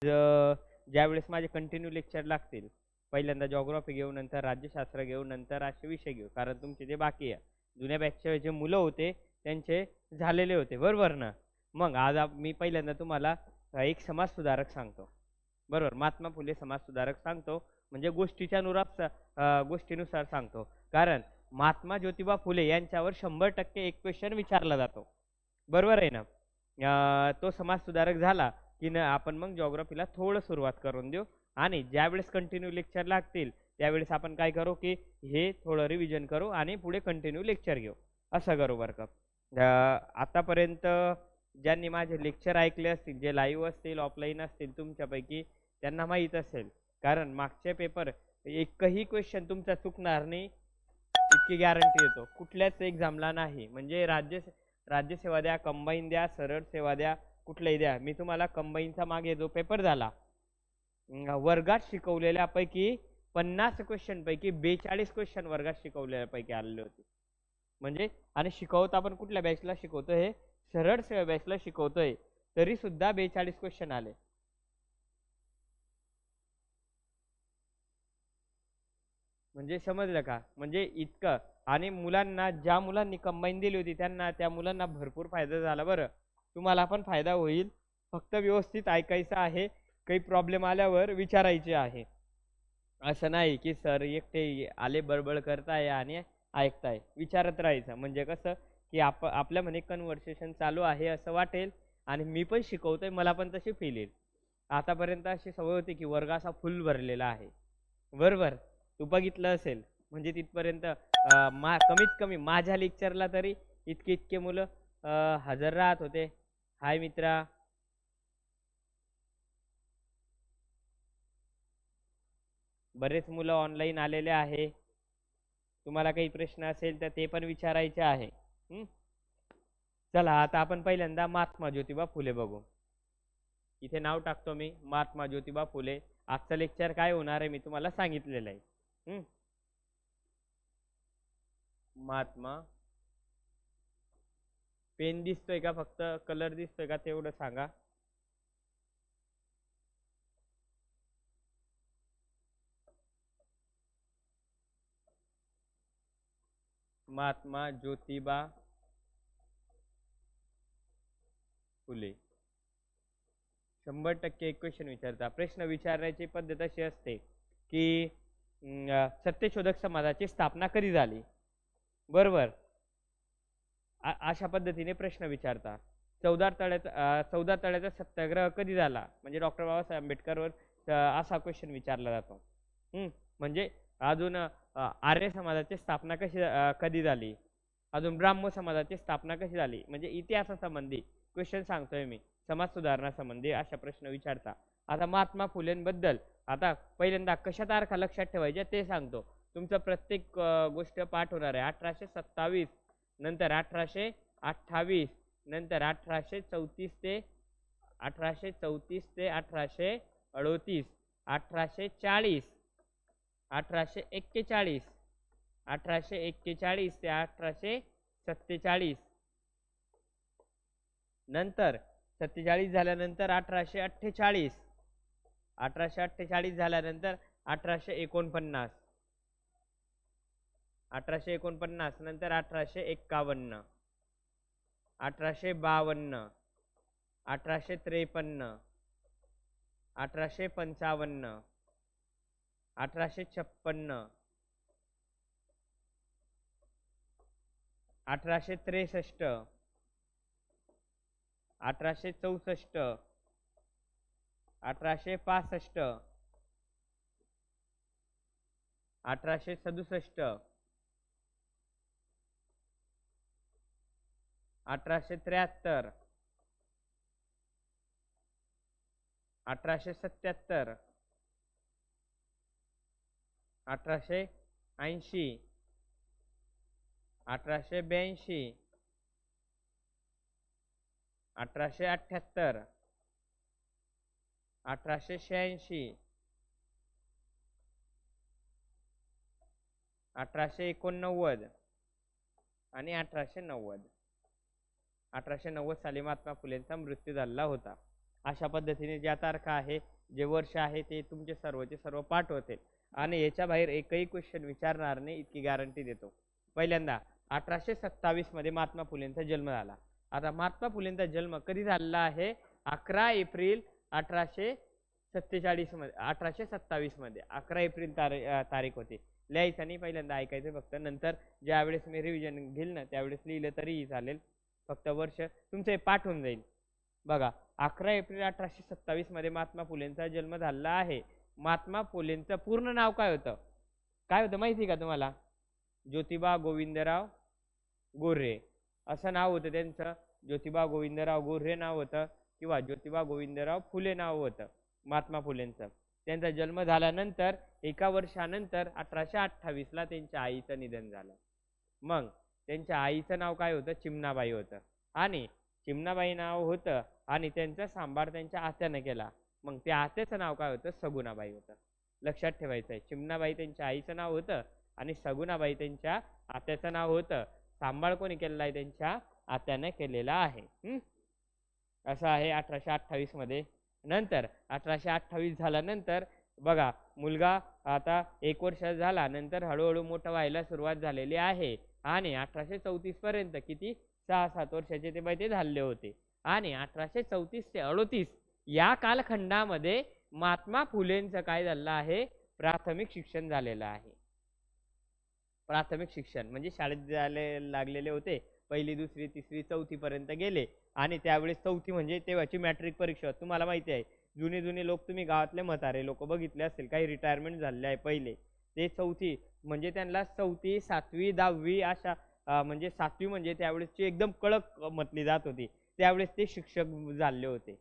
ज्यावेळेस माझे continue lecture लागतील, पहिल्यांदा जॉग्राफी घेऊ, नंतर राज्यशास्त्र घेऊ, नंतर असे विषय घेऊ, कारण तुमचे जे बाकी आहे जुन्या बॅचचे जे मुलं होते त्यांचे झालेले होते, बरोबर ना. मग आज मी पहिल्यांदा तुम्हाला एक समाजसुधारक सांगतो, बरोबर. महात्मा फुले समाजसुधारक सांगतो, म्हणजे गोष्टीनुसार सांगतो, कारण महात्मा ज्योतिबा फुले यांच्यावर 100% एक क्वेश्चन विचारला जातो, बरोबर आहे ना. तो समाजसुधारक झाला की न आपण मग जॉग्राफीला थोडं सुरुवात करून देऊ, आणि ज्यावेळेस कंटिन्यू लेक्चर लागतील त्यावेळेस आपण काय करू की हे थोडं रिव्हिजन करू आणि पुढे कंटिन्यू लेक्चर घेऊ, असं करू बरं का. आतापर्यंत ज्यांनी माझे लेक्चर ऐकले असतील, जे लाईव्ह असतील ऑफलाईन असतील तुमच्यापैकी, त्यांना माहीत असेल, कारण मागचे पेपर एकही क्वेश्चन तुमचा चुकणार नाही इतकी गॅरंटी देतो, कुठल्याच एक्झामला नाही. म्हणजे राज्यसेवा द्या, कंबाईन द्या, सरळ सेवा द्या, कुठलाही द्या, मी तुम्हाला कंबाईनचा मागे जो पेपर झाला वर्गात शिकवलेल्यापैकी 50 क्वेश्चन पैकी 42 क्वेश्चन वर्गात शिकवलेल्यापैकी आलेले होते. म्हणजे आणि शिकवत आपण कुठल्या बॅचला शिकवतो, हे सरळ सेवा बॅचला शिकवतोय, तरी सुद्धा 42 क्वेश्चन आले. म्हणजे समजलं का, म्हणजे इतकं. आणि मुलांना, ज्या मुलांनी कंबाईन दिली होती त्यांना, त्या मुलांना भरपूर फायदा झाला बरं. तुम्हाला पण फायदा होईल, फक्त व्यवस्थित ऐकायचं आहे, काही प्रॉब्लेम आल्यावर विचारायचे आहे. असं नाही की सर एकटे आले बडबड करताय आणि ऐकताय, विचारत राहायचं. म्हणजे कसं की आपल्या म्हणे कन्व्हर्सेशन चालू आहे असं वाटेल, आणि मी पण शिकवतोय, मला पण तशी फील येईल. आतापर्यंत अशी सवय होती की वर्ग असा फुल भरलेला आहे, बरोबर. तू बघितलं असेल, म्हणजे तिथपर्यंत कमीत कमी माझ्या लेक्चरला तरी इतके इतके मुलं हजर राहत होते. हाय मित्रा, बरेच मुलं ऑनलाईन आलेले आहे. तुम्हाला काही प्रश्न असेल तर ते पण विचारायचे आहे. चला, आता आपण पहिल्यांदा महात्मा ज्योतिबा फुले बघू. इथे नाव टाकतो मी, महात्मा ज्योतिबा फुले. आजचं लेक्चर काय होणार आहे मी तुम्हाला सांगितलेलं आहे. महात्मा, पेन दिसतोय का, फक्त कलर दिसतोय का तेवढं सांगा. महात्मा ज्योतिबा फुले 100% एक क्वेश्चन विचारता. प्रश्न विचारण्याची पद्धत अशी असते की सत्यशोधक समाजाची स्थापना कधी झाली, बरोबर. अशा पद्धतीने प्रश्न विचारता. चौदा तळ्याचा सत्याग्रह कधी झाला, म्हणजे डॉक्टर बाबासाहेब आंबेडकरवर असा क्वेश्चन विचारला जातो. म्हणजे अजून आर्य समाजाची स्थापना कधी झाली, अजून ब्राह्मण समाजाची स्थापना कशी झाली, म्हणजे इतिहासासंबंधी क्वेश्चन सांगतोय मी, समाज सुधारणा संबंधी अशा प्रश्न विचारता. आता महात्मा फुलेंबद्दल आता पहिल्यांदा कशा तारखा लक्षात ठेवायच्या ते सांगतो. तुमचं प्रत्येक गोष्ट पाठ होणार आहे. 1827, नंतर 1828, नंतर 1834 ते 1838, 1840, 1841, 1841 ते 1847, नंतर 47 झाल्यानंतर 1848, 1848 झाल्यानंतर 1849, 1849 नंतर 1851, 1852, 1853, 1855, 1856, 1863, 1864, 1865, 1867, 1873, 1877, 1880, 1882, 1878, 1886, 1889 आणि 1890. 1890 साली महात्मा फुलेंचा मृत्यू झालेला होता. अशा पद्धतीने ज्या तारखा आहे, जे वर्ष आहे ते तुमचे सर्वचे सर्व पाठ होतील आणि याच्या बाहेर एकही क्वेश्चन विचारणार नाही इतकी गॅरंटी देतो. पहिल्यांदा 1827 मध्ये महात्मा फुलेंचा जन्म झाला. आता महात्मा फुलेंचा जन्म कधी झालेला आहे? 11 एप्रिल 1827 मध्ये 11 एप्रिल तारीख होती. लिहायचं नाही, पहिल्यांदा ऐकायचं फक्त. नंतर ज्यावेळेस मी रिव्हिजन घेईल ना त्यावेळेस लिहिलं तरीही चालेल, फक्त वर्ष तुमचं हे पाठ होऊन जाईल. बघा, 11 एप्रिल 1827 मध्ये महात्मा फुलेंचा जन्म झाला आहे. महात्मा फुलेंचं पूर्ण नाव काय होतं? काय होतं माहिती का तुम्हाला? ज्योतिबा गोविंदराव गोऱ्हे असं नाव होतं त्यांचं. ज्योतिबा गोविंदराव गोऱ्हे नाव होतं किंवा ज्योतिबा गोविंदराव फुले नाव होतं महात्मा फुलेंचं. त्यांचा जन्म झाल्यानंतर एका वर्षानंतर 1828 ला त्यांच्या आईचं निधन झालं. मग त्यांच्या आईचं नाव काय होतं? चिमणाबाई होतं. आणि चिमणाबाई नाव होतं आणि त्यांचा सांभाळ त्यांच्या आत्यानं केला. मग त्या आत्याचं नाव काय होतं? सगुणाबाई होतं. लक्षात ठेवायचं आहे, चिमणाबाई त्यांच्या आईचं नाव होतं आणि सगुणाबाई त्यांच्या आत्याचं नाव होतं. सांभाळ कोणी केलेला आहे? त्यांच्या आत्यानं केलेला आहे. असं आहे 1828 मध्ये. नंतर 1828 झाल्यानंतर बघा, मुलगा आता 1 वर्ष झाला, नंतर हळूहळू मोठं व्हायला सुरुवात झालेली आहे. आणि 1834 पर्यंत किती 6-7 वर्षाचे ते झाले होते. आणि 1834 ते 38 या कालखंडामध्ये महात्मा फुलेंचं काय झालं आहे? प्राथमिक शिक्षण झालेलं आहे. प्राथमिक शिक्षण म्हणजे शाळेत लागलेले होते. 1ली, 2री, 3री, 4थी पर्यंत गेले. आणि त्यावेळेस 4थी म्हणजे तेव्हाची मॅट्रिक परीक्षा. तुम्हाला माहिती आहे, जुने लोक, तुम्ही गावातले म्हातारे लोक बघितले असेल, काही रिटायरमेंट झाले आहे पहिले, ते 4थी म्हणजे त्यांना 4थी, 7वी, 10वी अशा म्हणजे 7वी म्हणजे त्यावेळेसची एकदम कडक म्हटली जात होती. त्यावेळेस ते शिक्षक झाले होते,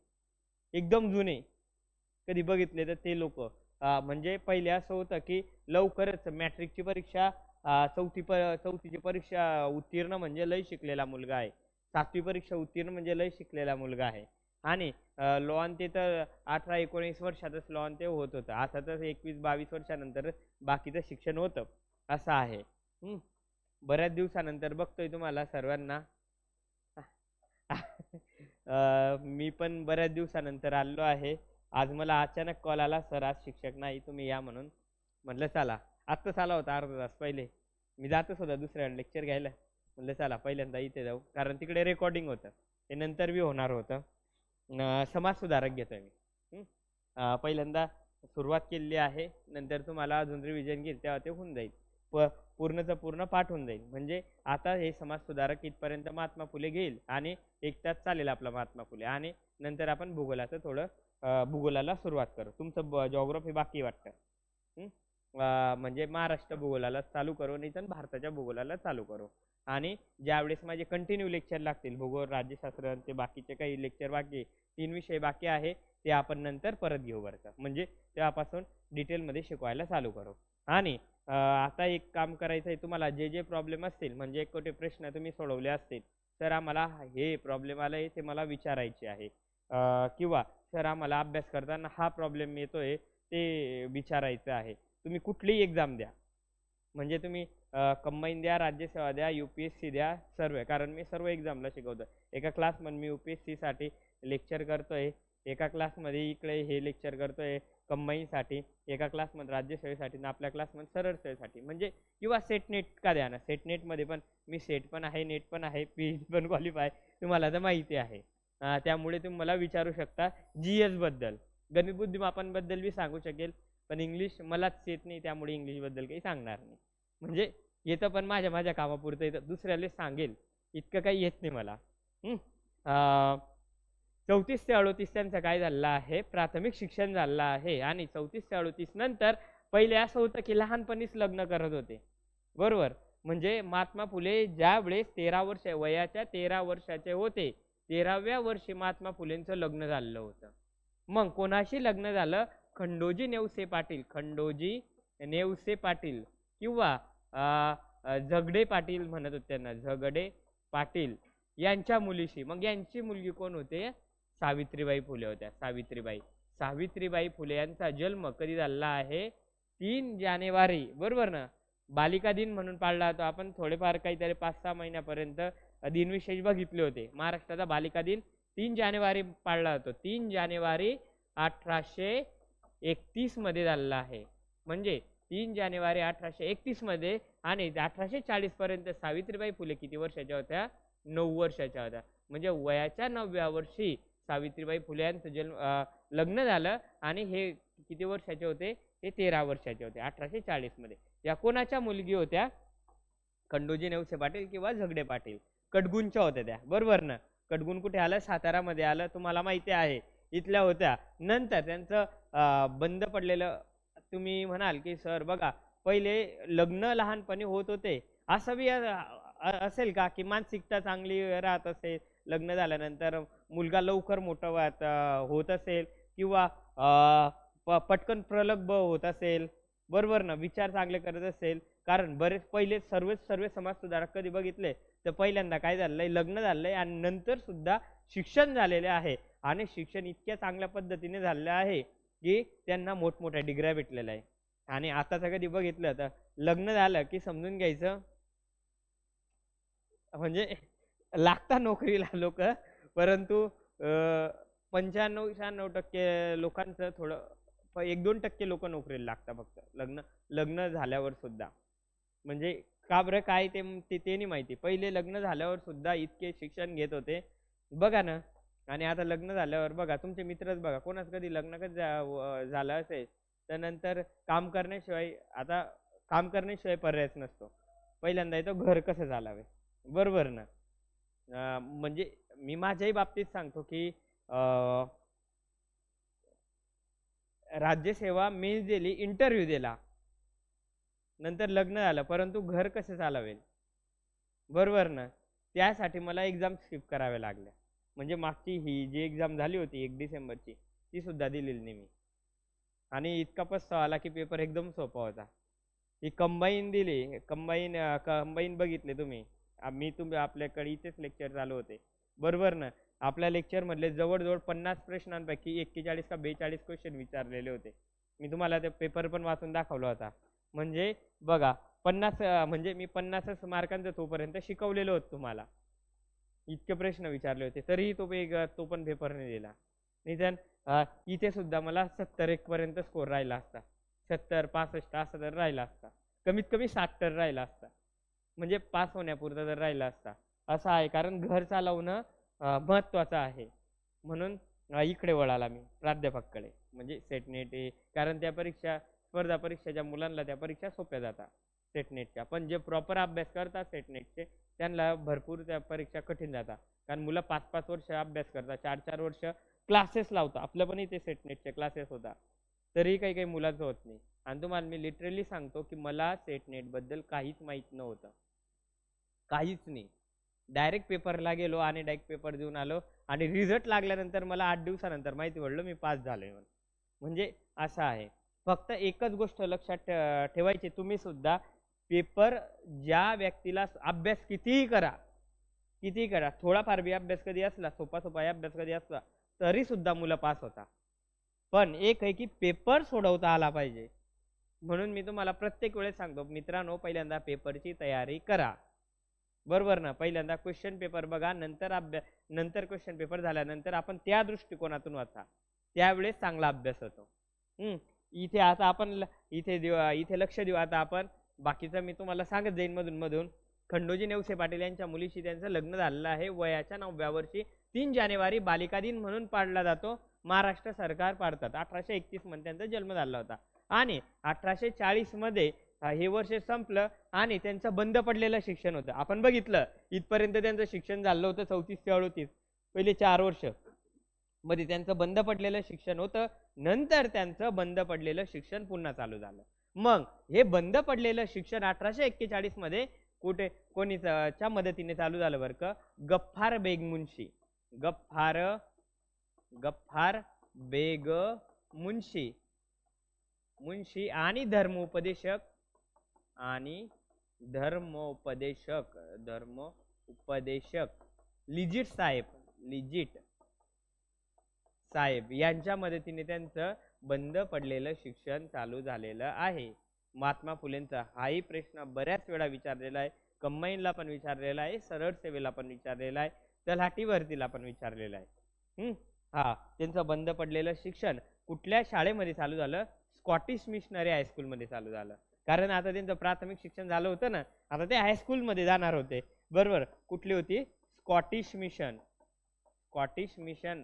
एकदम जुने. कधी बघितले तर ते लोक म्हणजे पहिले असं होतं की लवकरच मॅट्रिकची परीक्षा, 4थीची परीक्षा उत्तीर्ण म्हणजे लय शिकलेला मुलगा आहे. 7वी परीक्षा उत्तीर्ण म्हणजे लय शिकलेला मुलगा आहे. आणि लॉन ते तर 18-19 वर्षातच लॉन ते होत होतं. आता तर 21-22 वर्षानंतर बाकीचं शिक्षण होतं. असं आहे. बऱ्याच दिवसानंतर बघतोय तुम्हाला सर्वांना. मी पण बऱ्याच दिवसानंतर आलो आहे. आज मला अचानक कॉल आला, सर आज शिक्षक नाही, तुम्ही या म्हणून. म्हटलं चला. आत्ताच आला होता अर्धा तास पहिले. मी जातच होता दुसऱ्या लेक्चर घ्यायला. म्हटलं चला पहिल्यांदा इथे जाऊ, कारण तिकडे रेकॉर्डिंग होतं, ते नंतर बी होणार होतं. समाज सुधारक घेतोय मी. पहिल्यांदा सुरुवात केलेली आहे, नंतर तुम्हाला अजून रिव्हिजन घेईल तेव्हा ते होऊन जाईल. पूर्णचं पूर्ण पाठ होऊन जाईल. म्हणजे आता हे समाज सुधारक इथपर्यंत महात्मा फुले घेईल आणि 1 तास चालेल आपला महात्मा फुले. आणि नंतर आपण भूगोलाचं थोडं भूगोलाला सुरुवात करू. तुमचं जॉग्राफी बाकी वाटतं. म्हणजे महाराष्ट्र भूगोलाला चालू करू, नाही तर भारताच्या भूगोलाला चालू करू. आणि ज्यावेळेस माझे कंटिन्यू लेक्चर लागतील, भूगोल, राज्यशास्त्र, ते बाकीचे काही लेक्चर बाकी, 3 विषय बाकी आहे, ते आपण नंतर परत घेऊ बरं का. म्हणजे तेव्हापासून डिटेलमध्ये शिकवायला चालू करू. आणि आता एक काम करायचं आहे तुम्हाला, जे प्रॉब्लेम असतील, म्हणजे एक कोटे प्रश्न तुम्ही सोडवले असतील, तर आम्हाला हे प्रॉब्लेम आलाय ते मला विचारायचे आहे, किंवा सर आम्हाला अभ्यास करताना हा प्रॉब्लेम येतोय ते विचारायचं आहे. तुम्ही कुठलीही एक्झाम द्या, म्हणजे तुम्ही कंबाईन द्या, राज्यसेवा द्या, UPSC द्या, सर्व. कारण मी सर्व एक्झामला शिकवतो. एका क्लासमध्ये मी UPSC साठी लेक्चर करतोय, एका क्लासमध्ये इकडे हे लेक्चर करतोय कंबाईनसाठी, एका क्लासमध्ये राज्यसेवेसाठी, आणि आपल्या क्लासमध्ये सरळ सेवेसाठी. म्हणजे किंवा सेट नेट का द्या ना, सेट नेटमध्ये पण मी सेट पण आहे, नेट पण आहे, PhD पण क्वालिफाय, तुम्हाला तर माहिती आहे. त्यामुळे तुम्ही मला विचारू शकता. GS बद्दल, गणित बुद्धिमापनबद्दल बी सांगू शकेल, पण इंग्लिश मलाच येत नाही, त्यामुळे इंग्लिशबद्दल काही सांगणार नाही. म्हणजे येतं पण माझ्या कामापुरतं येतं, दुसऱ्याला सांगेल इतकं काही येत नाही मला. 34 ते 38 त्यांचं काय झालं आहे? प्राथमिक शिक्षण झालं आहे. आणि 34 ते 38 नंतर पहिले असं होतं की लहानपणीच लग्न करत होते, बरोबर. म्हणजे महात्मा फुले ज्या वेळेस 13 वर्षाचे होते, 13व्या वर्षी महात्मा फुलेंचं लग्न झालेलं होतं. मग कोणाशी लग्न झालं? खंडोजी नेवसे पाटील किंवा झगडे पाटील म्हणत होते त्यांना, झगडे पाटील यांच्या मुलीशी. मग यांची मुलगी कोण होते? सावित्रीबाई फुले होत्या. सावित्रीबाई फुले यांचा जन्म कधी झाला आहे? 3 जानेवारी, बरोबर ना. बालिका दिन म्हणून पाळला होता आपण. थोडेफार काहीतरी 5-6 महिन्यापर्यंत दिनविशेष बघितले होते. महाराष्ट्राचा बालिका दिन 3 जानेवारी पाळला जातो. 3 जानेवारी 1831 मध्ये झालेला आहे. म्हणजे 3 जानेवारी 1831 मध्ये. आणि 1840 पर्यंत सावित्रीबाई फुले किती वर्षाच्या होत्या? 9 वर्षाच्या होत्या. म्हणजे वयाच्या 9व्या वर्षी सावित्रीबाई फुले यांचं लग्न झालं. आणि हे किती वर्षाचे होते? हे 13 वर्षाचे होते 1840 मध्ये. या कोणाच्या मुलगी होत्या? खंडोजी नेवसे पाटील किंवा झगडे पाटील, कडगुंच्या होत्या त्या, बरोबर ना. कडगुण कुठे आलं? सातारामध्ये आलं, तुम्हाला माहिती आहे. इथल्या होत्या. नंतर त्यांचं बंद पडलेलं, तुम्ही म्हणाल की सर बघा पहिले लग्न लहानपणी होत होते, असं बी असेल का की मानसिकता चांगली राहत असेल, लग्न झाल्यानंतर मुलगा लवकर मोठा होत असेल, किंवा पटकन प्रलंब होत असेल, बरोबर ना, विचार चांगले करत असेल. कारण बरेच पहिले सर्व समाज सुधारक कधी बघितले तर पहिल्यांदा काय झालंय? लग्न झालंय आणि नंतर सुद्धा शिक्षण झालेले आहे. आणि शिक्षण इतक्या चांगल्या पद्धतीने झालेलं आहे की त्यांना मोठमोठ्या डिग्र्या भेटलेल्या आहे. आणि आताच कधी बघितलं तर लग्न झालं की समजून घ्यायचं म्हणजे लागता नोकरीला लोक, परंतु 95-96% लोकांचं थोडं 1-2% लोक नोकरीला लागतात फक्त लग्न लग्न झाल्यावर सुद्धा. म्हणजे का बरं काय ते ते नाही माहिती. पहिले लग्न झाल्यावर सुद्धा इतके शिक्षण घेत होते बघा ना. आणि आता लग्न झाल्यावर बघा, तुमचे मित्रच बघा, कोणाच कधी लग्न कधी झालं असेल तर नंतर काम करण्याशिवाय, आता काम करण्याशिवाय पर्यायच नसतो. पहिल्यांदा येतो घर कसं चालावे, बरोबर ना. म्हणजे मी माझ्याही बाबतीत सांगतो की राज्यसेवा मेन्स दिली, इंटरव्ह्यू दिला, नंतर लग्न झालं, परंतु घर कसं चालवेल, बरोबर ना. त्यासाठी मला एक्झाम स्किप कराव्या लागल्या. म्हणजे मागची ही जी एक्झाम झाली होती 1 डिसेंबरची, ती सुद्धा दिलेली नाही मी. आणि इतका पस्तावा आला की पेपर एकदम सोपा होता. ही कंबाईन दिली, कंबाईन बघितले तुम्ही. तुम्ही आपल्याकडे इथेच लेक्चर चालू होते, बरोबर ना. आपल्या लेक्चर मधले जवळजवळ 50 प्रश्नांपैकी 41 का 42 क्वेश्चन विचारलेले होते. मी तुम्हाला ते पेपर पण वाचून दाखवला होता. म्हणजे बघा 50 म्हणजे मी 50 मार्कांचं तोपर्यंत शिकवलेलं होतं तुम्हाला. इतके प्रश्न विचारले होते, तरीही तो पण पेपर नाही दिला. निदान इथे सुद्धा मला 70-1 पर्यंत स्कोर राहिला असता. 70-65 असं तर राहिला असता. कमीत कमी 60 तर राहिला असता. म्हणजे पास होण्यापुरता तर राहिला असता. असं आहे. कारण घर चालवणं महत्त्वाचं आहे. म्हणून इकडे वळाला मी प्राध्यापककडे, म्हणजे सेट नेट. कारण त्या परीक्षा, स्पर्धा परीक्षेच्या मुलांना त्या परीक्षा सोप्या जातात सेट नेटच्या. पण जे प्रॉपर अभ्यास करतात सेट नेटचे, त्यांना भरपूर त्या परीक्षा कठीण जातात. कारण मुलं 5-5 वर्ष अभ्यास करतात, 4-4 वर्ष क्लासेस लावतात. आपलं पण इथे सेट नेटचे क्लासेस होता, तरीही काही काही मुलांचं होत नाही. आणि तुम्हाला मी लिटरली सांगतो की मला सेट नेट बद्दल काहीच माहीत नव्हतं, काहीच नाही. डायरेक्ट पेपरला गेलो आणि डायरेक्ट पेपर देऊन आलो. आणि रिझल्ट लागल्यानंतर मला 8 दिवसानंतर माहिती पडलं मी पास झालोय म्हणून. म्हणजे असं आहे. फक्त एकच गोष्ट लक्षात ठेवायची तुम्ही सुद्धा, पेपर ज्या व्यक्तीला अभ्यास कितीही करा, थोडाफार बी अभ्यास कधी असला, सोपा अभ्यास कधी असला, तरी सुद्धा मुलं पास होता. पण एक आहे की पेपर सोडवता आला पाहिजे. म्हणून मी तुम्हाला प्रत्येक वेळेस सांगतो मित्रांनो, पहिल्यांदा पेपरची तयारी करा, बरोबर ना. पहिल्यांदा क्वेश्चन पेपर बघा, नंतर क्वेश्चन पेपर झाल्यानंतर आपण त्या दृष्टिकोनातून वाचा, त्यावेळेस चांगला अभ्यास होतो. इथे आता आपण इथे लक्ष देऊ. आता आपण बाकीचं मी तुम्हाला सांगत जाईन मधून. खंडोजी नेवसे पाटील यांच्या मुलीशी त्यांचं लग्न झालेलं आहे वयाच्या 9व्या वर्षी. 3 जानेवारी बालिका दिन म्हणून पाळला जातो, महाराष्ट्र सरकार पाळतात. 1831 मध्ये त्यांचा जन्म झाला होता. आणि 1840 मध्ये हे वर्ष संपलं आणि त्यांचं बंद पडलेलं शिक्षण होतं. आपण बघितलं इथपर्यंत त्यांचं शिक्षण झालं होतं 34 ते 38, पहिले 4 वर्ष मध्ये त्यांचं बंद पडलेलं शिक्षण होतं. नंतर त्यांचं बंद पडलेलं शिक्षण पुन्हा चालू झालं. मग हे बंद पडलेलं शिक्षण 1841 मध्ये कोणीच्या मदतीने चालू झालं बरं का? गफ्फार बेग मुन्शी. गफ्फार बेग मुन्शी आणि धर्मोपदेशक लिजिट साहेब यांच्या मदतीने त्यांचं बंद पडलेलं शिक्षण चालू झालेलं आहे. महात्मा फुलेंचा हाही प्रश्न बऱ्याच वेळा विचारलेला आहे. कंबाईनला पण विचारलेला आहे, सरळ सेवेला पण विचारलेला आहे, तलाठी भरतीला पण विचारलेला आहे. हम्म. हा, त्यांचं बंद पडलेलं शिक्षण कुठल्या शाळेमध्ये चालू झालं? स्कॉटिश मिशनरी हायस्कूलमध्ये चालू झालं. कारण आता त्यांचं प्राथमिक शिक्षण झालं होतं ना, आता ते हायस्कूलमध्ये जाणार होते. बरोबर. कुठली होती? Scottish mission. स्कॉटिश मिशन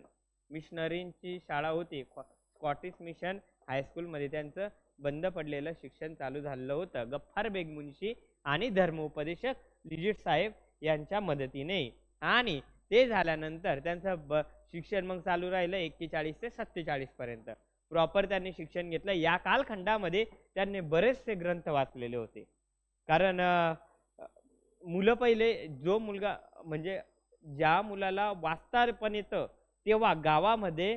मिशनरींची शाळा होती. स्कॉटिश मिशन हायस्कूलमध्ये त्यांचं बंद पडलेलं शिक्षण चालू झालं होतं, गफ्फार बेग मुन्शी आणि धर्मोपदेशक लिजिट साहेब यांच्या मदतीने. आणि ते झाल्यानंतर त्यांचं शिक्षण मग चालू राहिलं 41 ते 47 पर्यंत. प्रॉपर त्यांनी शिक्षण घेतलं. या कालखंडामध्ये त्यांनी बरेचसे ग्रंथ वाचलेले होते. कारण मुलं पहिले, जो मुलगा म्हणजे ज्या मुलाला वाचता पण येतं तेव्हा गावामध्ये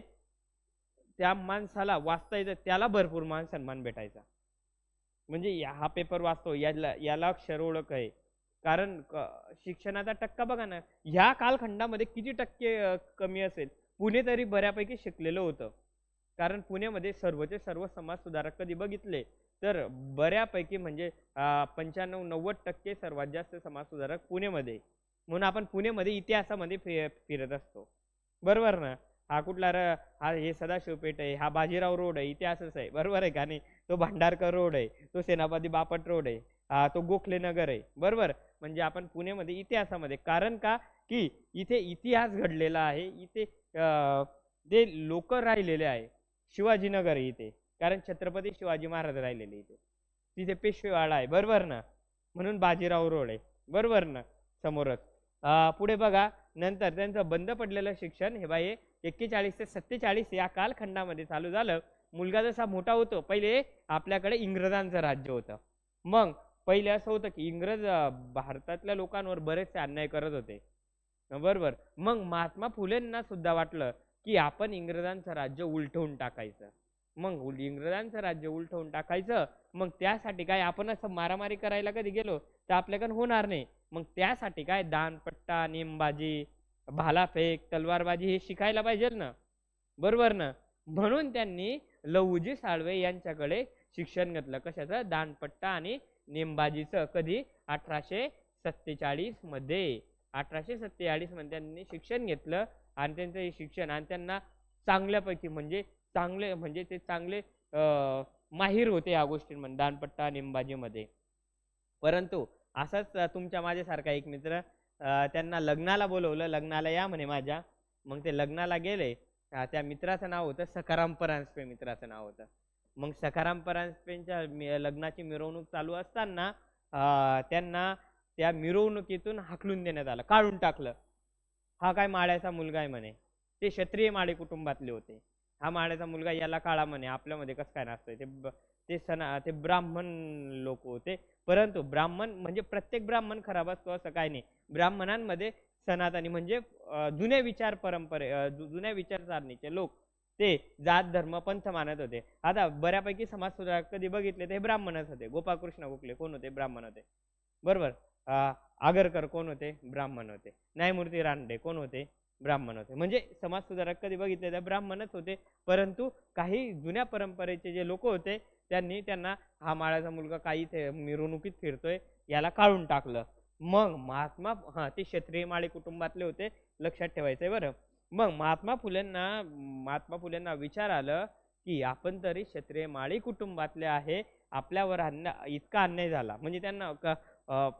त्या माणसाला वाचता येतं त्याला भरपूर मान सन्मान भेटायचा. म्हणजे हा पेपर वाचतो, याला अक्षर ओळख आहे. कारण शिक्षणाचा टक्का बघा ना, ह्या कालखंडामध्ये किती टक्के कमी असेल. पुणे तरी बऱ्यापैकी शिकलेलं होतं. कारण पुण्यामध्ये सर्वचे सर्व समाज सुधारक कधी बघितले तर बऱ्यापैकी म्हणजे 95-90% सर्वात जास्त समाज सुधारक पुणेमध्ये. म्हणून आपण पुणेमध्ये इतिहासामध्ये फिरत असतो. बरोबर ना? हा कुठला हा हे सदाशिव पेठ आहे, हा बाजीराव रोड आहे, इतिहासच आहे. बरोबर आहे का नाही? तो भांडारकर रोड आहे, तो सेनापती बापट रोड आहे, तो गोखले नगर आहे. बरोबर. म्हणजे आपण पुणेमध्ये इतिहासामध्ये, कारण का की इथे इतिहास घडलेला आहे, इथे ते लोक राहिलेले आहे. शिवाजीनगर आहे इथे, कारण छत्रपती शिवाजी महाराज राहिलेले इथे. तिथे पेशवेवाडा आहे. बरोबर ना? म्हणून बाजीराव रोड आहे. बरोबर ना? समोरच. पुढे बघा, नंतर त्यांचं बंद पडलेलं शिक्षण हे बाई 41 ते 47 या कालखंडामध्ये चालू झालं. मुलगा जसा मोठा होतो, पहिले आपल्याकडे इंग्रजांचं राज्य होतं. मग पहिले असं होतं की इंग्रज भारतातल्या लोकांवर बरेचसे अन्याय करत होते. बरोबर. मग महात्मा फुलेंना सुद्धा वाटलं की आपण इंग्रजांचं राज्य उलटवून टाकायचं. मग इंग्रजांचं राज्य उलटवून टाकायचं. मग त्यासाठी काय, आपण असं मारामारी करायला कधी गेलो तर आपल्याकडून होणार नाही. मग त्यासाठी काय, दानपट्टा, नेमबाजी, भालाफेक, तलवारबाजी हे शिकायला पाहिजे ना. बरोबर ना? म्हणून त्यांनी लहुजी साळवे यांच्याकडे शिक्षण घेतलं. कशाचं? दानपट्टा आणि नेमबाजीचं. कधी? 1847 मध्ये. 1847 मध्ये त्यांनी शिक्षण घेतलं. आणि त्यांचं हे शिक्षण, आणि त्यांना चांगल्यापैकी म्हणजे ते चांगले माहीर होते या गोष्टींमध्ये, दानपट्टा नेमबाजीमध्ये. परंतु असाच तुमच्या माझ्यासारखा एक मित्र, त्यांना लग्नाला बोलवलं. लग्नाला या म्हणे माझ्या. मग ते लग्नाला गेले. त्या मित्राचं नाव होतं सखाराम परांजपे. मित्राचं नाव होतं. मग सखाराम परांजपेंच्या लग्नाची मिरवणूक चालू असताना त्यांना त्या मिरवणुकीतून हाकलून देण्यात आलं, काढून टाकलं. हा काय माळ्याचा मुलगा आहे म्हणे. ते क्षत्रिय माळी कुटुंबातले होते. हा माळ्याचा मुलगा, याला काळा म्हणे, आपल्यामध्ये कसं काय नसतंय. ते ब्राह्मण लोक होते. परंतु ब्राह्मण म्हणजे प्रत्येक ब्राह्मण खराब असतो असं काय नाही. ब्राह्मणांमध्ये सनातनी म्हणजे जुन्या विचारसरणीचे लोक, ते जात धर्म पंथ मानत होते. आता बऱ्यापैकी समाज सुधारक कधी बघितले ते ब्राह्मणच होते. गोपाळकृष्ण गोखले कोण होते? ब्राह्मण होते. बरोबर. आगरकर कोण होते? ब्राह्मण होते. न्यायमूर्ती रानडे कोण होते? ब्राह्मण होते. म्हणजे समाज सुधारक कधी बघितले तर ब्राह्मणच होते. परंतु काही जुन्या परंपरेचे जे लोक होते त्यांना हा माळ्याचा मुलगा काही मिरवणुकीत फिरतोय, याला काढून टाकलं. मग ते क्षत्रिय माळी कुटुंबातले होते, लक्षात ठेवायचंय बरं. मग महात्मा फुलेंना विचार आलं की आपण तरी क्षत्रिय माळी कुटुंबातले आहे, आपल्यावर इतका अन्याय झाला. म्हणजे त्यांना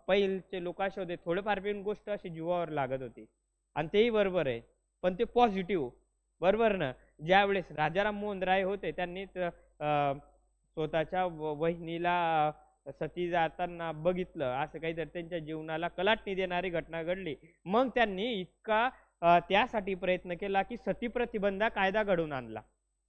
पहिलचे लोक असे होते, थोडेफार पण गोष्ट अशी जीवावर लागत होती. आणि तेही बरोबर आहे, पण ते पॉझिटिव्ह. बरोबर ना? ज्यावेळेस राजाराम मोहन राय होते, त्यांनी स्वतःच्या वहिनीला सती जाताना बघितलं, असं काहीतरी त्यांच्या जीवनाला कलाटणी देणारी घटना घडली. मग त्यांनी इतका त्यासाठी प्रयत्न केला की सती प्रतिबंध कायदा घडवून आणला,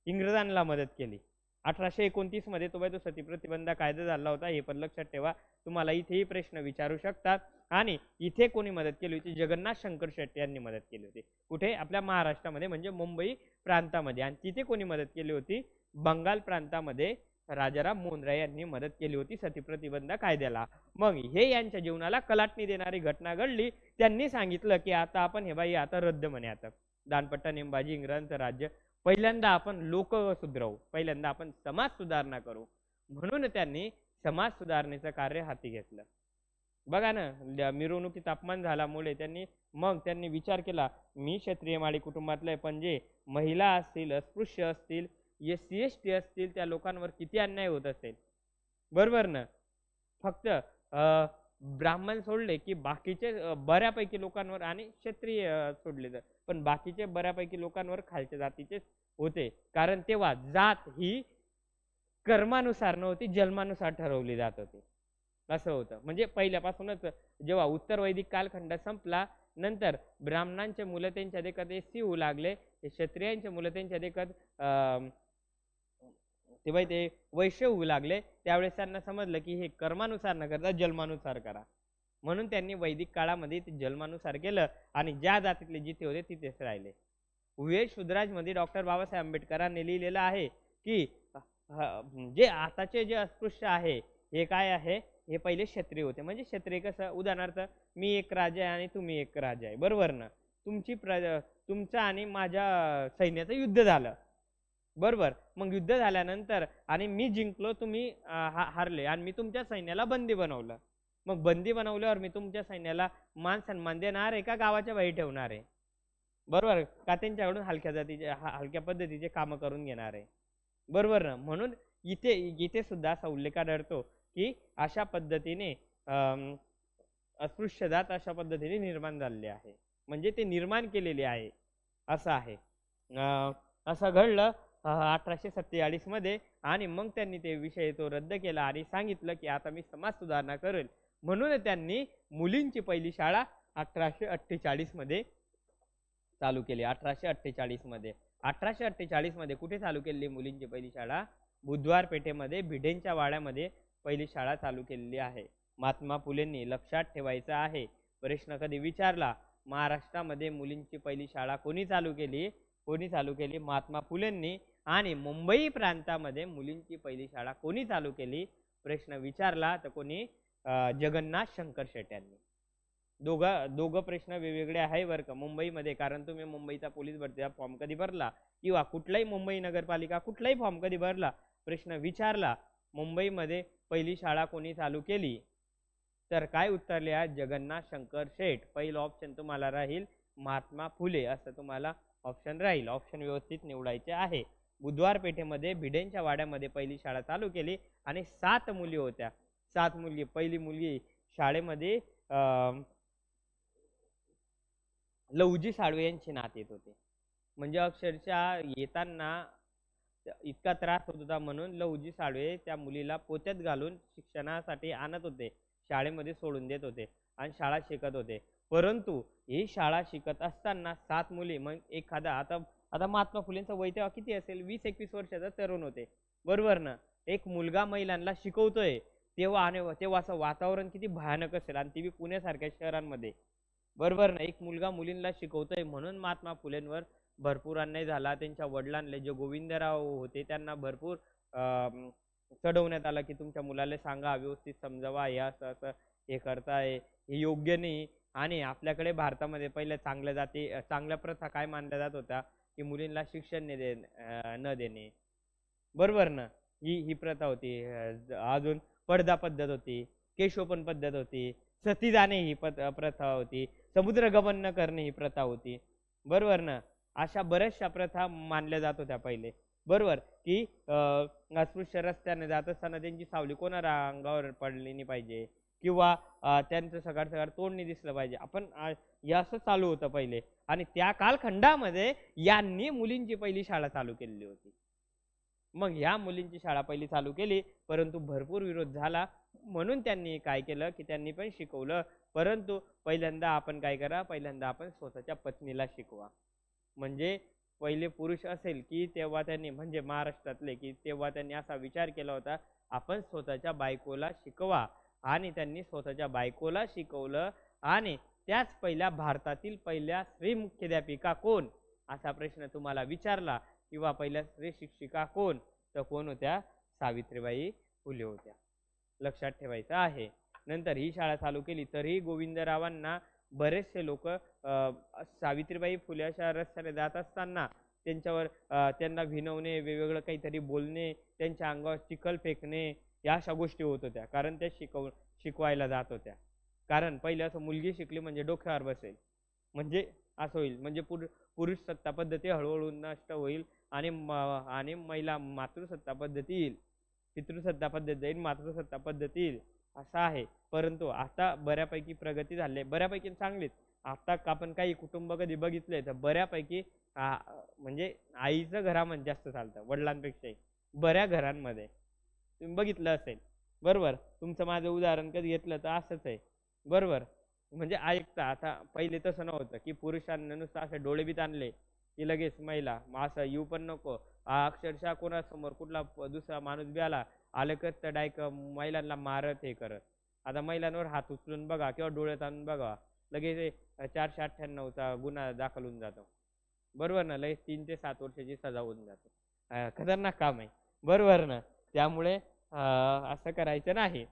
इंग्रजांना मदत केली. 1829 मध्ये तो सती प्रतिबंध कायदा झाला होता. हे पण लक्षात ठेवा. तुम्हाला इथेही प्रश्न विचारू शकतात. आणि इथे कोणी मदत केली होती? जगन्नाथ शंकर शेट्टी यांनी मदत केली होती. कुठे? आपल्या महाराष्ट्रामध्ये, म्हणजे मुंबई प्रांतामध्ये. आणि तिथे कोणी मदत केली होती? बंगाल प्रांतामध्ये राजाराम मोहन राय यांनी मदत केली होती सती प्रतिबंध कायद्याला. मग हे यांच्या जीवनाला कलाटणी देणारी घटना घडली. त्यांनी सांगितलं की आता आपण आता रद्द म्हणे, आता दानपट्टा नेमबाजी, इंग्रजांचं राज्य, पहिल्यांदा आपण लोक सुधरवू, पहिल्यांदा आपण समाज सुधारणा करू. म्हणून त्यांनी समाज सुधारणेचं कार्य हाती घेतलं. बघा ना, मिरवणुकीत अपमान झाल्यामुळे त्यांनी विचार केला, मी क्षत्रिय माळी कुटुंबातला आहे, पण जे महिला असतील, अस्पृश्य असतील, SC ST असतील, त्या लोकांवर किती अन्याय होत असेल. बरोबर ना. फक्त ब्राह्मण सोडले की बाकीचे बऱ्यापैकी लोकांवर, आणि क्षत्रिय सोडले तर, पण बाकीचे बऱ्यापैकी लोकांवर खालच्या जातीचेच होते. कारण तेव्हा जात ही कर्मानुसार नव्हती, जन्मानुसार ठरवली जात होती. असं होतं. म्हणजे पहिल्यापासूनच जेव्हा उत्तर वैदिक कालखंड संपला, नंतर ब्राह्मणांचे मुलं त्यांच्या देखत SC होऊ लागले, क्षत्रियांचे मुलं त्यांच्या देखत तेव्हा ते वैश्य होऊ लागले. त्यावेळेस त्यांना समजलं की हे कर्मानुसार न करता जन्मानुसार करा. म्हणून त्यांनी वैदिक काळामध्ये ते जन्मानुसार केलं, आणि ज्या जातीतले जिथे होते तिथेच राहिले. विवेक शूद्राजमध्ये डॉक्टर बाबासाहेब आंबेडकरांनी लिहिलेलं आहे की जे आताचे जे अस्पृश्य आहे, हे काय आहे, हे पहिले क्षत्रिय होते. म्हणजे क्षत्रिय कसं, उदाहरणार्थ मी एक राजा आहे आणि तुम्ही एक राजा आहे, बरोबर ना. तुमचं आणि माझ्या सैन्याचं युद्ध झालं, बरोबर. मग युद्ध झाल्यानंतर आणि मी जिंकलो, तुम्ही हारले, आणि मी तुमच्या सैन्याला बंदी बनवलं. मग बंदी बनवल्यावर मी तुमच्या सैन्याला मान सन्मान देणार आहे का गावाच्या बाहेर ठेवणार आहे? बरोबर का, त्यांच्याकडून हलक्या पद्धतीचे कामं करून घेणार आहे, बरोबर ना. म्हणून इथे इथे सुद्धा असा उल्लेख आढळतो की अशा पद्धतीने अस्पृश्य जात अशा पद्धतीने निर्माण झालेली आहे, म्हणजे ते निर्माण केलेले आहे, असं आहे. असं घडलं 1847 मध्ये, आणि मग त्यांनी ते विषय तो रद्द केला आणि सांगितलं की आता मी समाज सुधारणा करेल. म्हणून त्यांनी मुलींची पहिली शाळा 1848 मध्ये चालू केली. 1848 मध्ये 1848 मध्ये कुठे चालू केलेली मुलींची पहिली शाळा? बुधवार पेठेमध्ये भिडेंच्या वाड्यामध्ये पहिली शाळा चालू केलेली आहे. महात्मा फुलेंनी, लक्षात ठेवायचं आहे, प्रश्न कधी विचारला, महाराष्ट्रामध्ये मुलींची पहिली शाळा कोणी चालू केली? कोणी चालू केली? महात्मा फुलेंनी. आणि मुंबई प्रांतामध्ये मुलींची पहिली शाळा कोणी चालू केली प्रश्न विचारला तर कोणी? जगन्नाथ शंकर शेट यांनी. दोघं प्रश्न वेगवेगळे आहे बरं का. मुंबईमध्ये, कारण तुम्ही मुंबईचा पोलीस भरतीचा फॉर्म कधी भरला किंवा कुठलाही मुंबई नगरपालिका कुठलाही फॉर्म कधी भरला, प्रश्न विचारला मुंबईमध्ये पहिली शाळा कोणी चालू केली, तर काय उत्तर लिहा? जगन्नाथ शंकर शेठ. पहिलं ऑप्शन तुम्हाला राहील महात्मा फुले, असं तुम्हाला ऑप्शन राहील. ऑप्शन व्यवस्थित निवडायचे आहे. बुधवार पेठेमध्ये भिडेंच्या वाड्यामध्ये पहिली शाळा चालू केली आणि 7 मुली होत्या. 7 मुली. पहिली मुलगी शाळेमध्ये लहुजी साळवे यांचे नात येत होते. म्हणजे अक्षरशः येताना इतका त्रास होत होता, म्हणून लहुजी साळवे त्या मुलीला पोत्यात घालून शिक्षणासाठी आणत होते, शाळेमध्ये सोडून देत होते आणि शाळा शिकत होते. परंतु ही शाळा शिकत असताना 7 मुली, मग एखादा आता महात्मा फुलेंचं वय तेव्हा किती असेल? 20-21 वर्षाचा तरुण होते, बरोबर ना. एक मुलगा महिलांना शिकवतोय तेव्हा, आणि तेव्हा असं वातावरण किती भयानक असेल, आणि ती बी पुण्यासारख्या शहरांमध्ये, बरोबर ना. एक मुलगा मुलींना शिकवतोय, म्हणून महात्मा फुलेंवर भरपूर अन्याय झाला. त्यांच्या वडिलांना, जे गोविंदराव होते, त्यांना भरपूर चढवण्यात आलं की तुमच्या मुलाला सांगा, व्यवस्थित समजावा, हे असं असं हे करताय, हे योग्य नाही. आणि आपल्याकडे भारतामध्ये पहिले चांगल्या प्रथा काय मानल्या जात होत्या की मुलींना शिक्षण न देणे, बरोबर ना. ही प्रथा होती. अजून पडदा पद्धत होती, केशोपन पद्धत होती, सती जाणे ही प्रथा होती, समुद्रगमन न करणे ही प्रथा होती, बरोबर ना. अशा बऱ्याचशा प्रथा मानल्या जात होत्या पहिले, बरोबर. की अस्पृश्य रस्त्याने जात असताना त्यांची सावली कोणा अंगावर पडली नाही पाहिजे, किंवा त्यांचं सकाळ तोंड नाही दिसलं पाहिजे. आपण हे असं चालू होतं पहिले, आणि त्या कालखंडामध्ये यांनी मुलींची पहिली शाळा चालू केलेली होती. मग ह्या मुलींची शाळा पहिली चालू केली, परंतु भरपूर विरोध झाला. म्हणून त्यांनी काय केलं की त्यांनी पण शिकवलं, परंतु पहिल्यांदा आपण काय करा, पहिल्यांदा आपण स्वतःच्या पत्नीला शिकवा. म्हणजे पहिले पुरुष असेल की तेव्हा त्यांनी, म्हणजे महाराष्ट्रातले, की तेव्हा त्यांनी असा विचार केला होता, आपण स्वतःच्या बायकोला शिकवा. आणि त्यांनी स्वतःच्या बायकोला शिकवलं. आणि त्याच भारतातील पहिल्या स्त्री मुख्याध्यापिका कोण, असा प्रश्न तुम्हाला विचारला, किंवा पहिल्या स्त्री शिक्षिका कोण, तर कोण होत्या? सावित्रीबाई फुले होत्या. लक्षात ठेवायचं आहे. नंतर ही शाळा चालू केली, तरीही गोविंदरावांना बरेचसे लोक सावित्रीबाई फुले अशा रस्त्याने जात असताना त्यांना भिनवणे, वेगवेगळं काहीतरी बोलणे, त्यांच्या अंगावर चिखल फेकणे, या अशा गोष्टी होत होत्या, कारण त्या शिकवायला जात होत्या, कारण पहिले असं मुलगी शिकली म्हणजे डोक्यावर बसेल, म्हणजे असं होईल, म्हणजे पुरुष सत्ता पद्धती हळूहळू नष्ट होईल आणि महिला मातृसत्ता पद्धती येईल, पितृसत्ता पद्धती येईल, मातृसत्ता पद्धती येईल, असं आहे. परंतु आता बऱ्यापैकी प्रगती झाली आहे, बऱ्यापैकी चांगलीच. आता आपण काही कुटुंब कधी बघितले तर बऱ्यापैकी म्हणजे आईचं घरामध्ये जास्त चालतं वडिलांपेक्षाही, बऱ्या घरांमध्ये तुम्ही बघितलं असेल. बरोबर, तुमचं माझं उदाहरण कधी घेतलं तर असंच आहे. बरोबर, म्हणजे ऐकता. आता पहिले तसं नव्हतं की पुरुषांना नुसतं असे डोळे बी ताणले की लगेच महिला, मग असं येऊ पण नको. अक्षरशः कोणासमोर कुठला दुसरा माणूस बी आलं तर त्या महिलांना मारत हे करत. आता महिलांवर हात उचलून बघा किंवा डोळे ताणून बघा, लगेच 498चा गुन्हा दाखल होऊन जातो. बरोबर ना, लगेच 3 ते 7 वर्षाची सजा होऊन जाते. खतरनाक काम आहे. बरोबर ना, त्यामुळे असं करायचं नाही.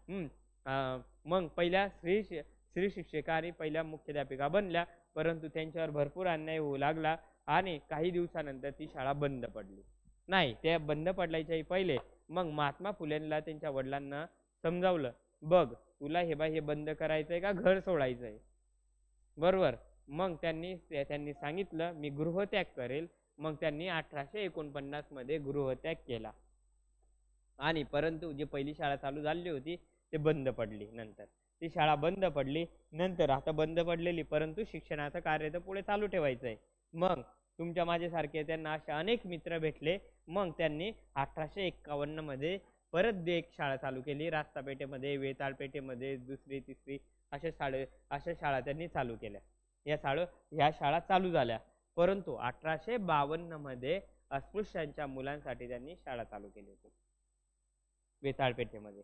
मग पहिल्या स्त्री शिक्षिका आणि पहिल्या मुख्याध्यापिका बनल्या, परंतु त्यांच्यावर भरपूर अन्याय होऊ लागला आणि काही दिवसानंतर ती शाळा बंद पडली. नाही, त्या बंद पडल्याच्याही पहिले मग महात्मा फुलेंना त्यांच्या वडिलांना समजावलं, बघ तुला हे बंद करायचंय का घर सोडायचंय. बरोबर, मग त्यांनी सांगितलं मी गृहत्याग करेल. मग त्यांनी 1849 मध्ये गृहत्याग केला आणि परंतु जी पहिली शाळा चालू झाली होती ते बंद पडली. नंतर ती शाळा बंद पडली. नंतर आता बंद पडलेली, परंतु शिक्षणाचं कार्य तर पुढे चालू ठेवायचं आहे. मग तुमच्या माझ्यासारखे त्यांना असे अनेक मित्र भेटले. मग त्यांनी 1851 मध्ये परत एक शाळा चालू केली. रास्तापेठेमध्ये, वेताळपेठेमध्ये, दुसरी तिसरी अशा शाळा त्यांनी चालू केल्या. ह्या शाळा चालू झाल्या. परंतु 1852 मध्ये अस्पृश्यांच्या मुलांसाठी त्यांनी शाळा चालू केली होती वेताळपेठेमध्ये.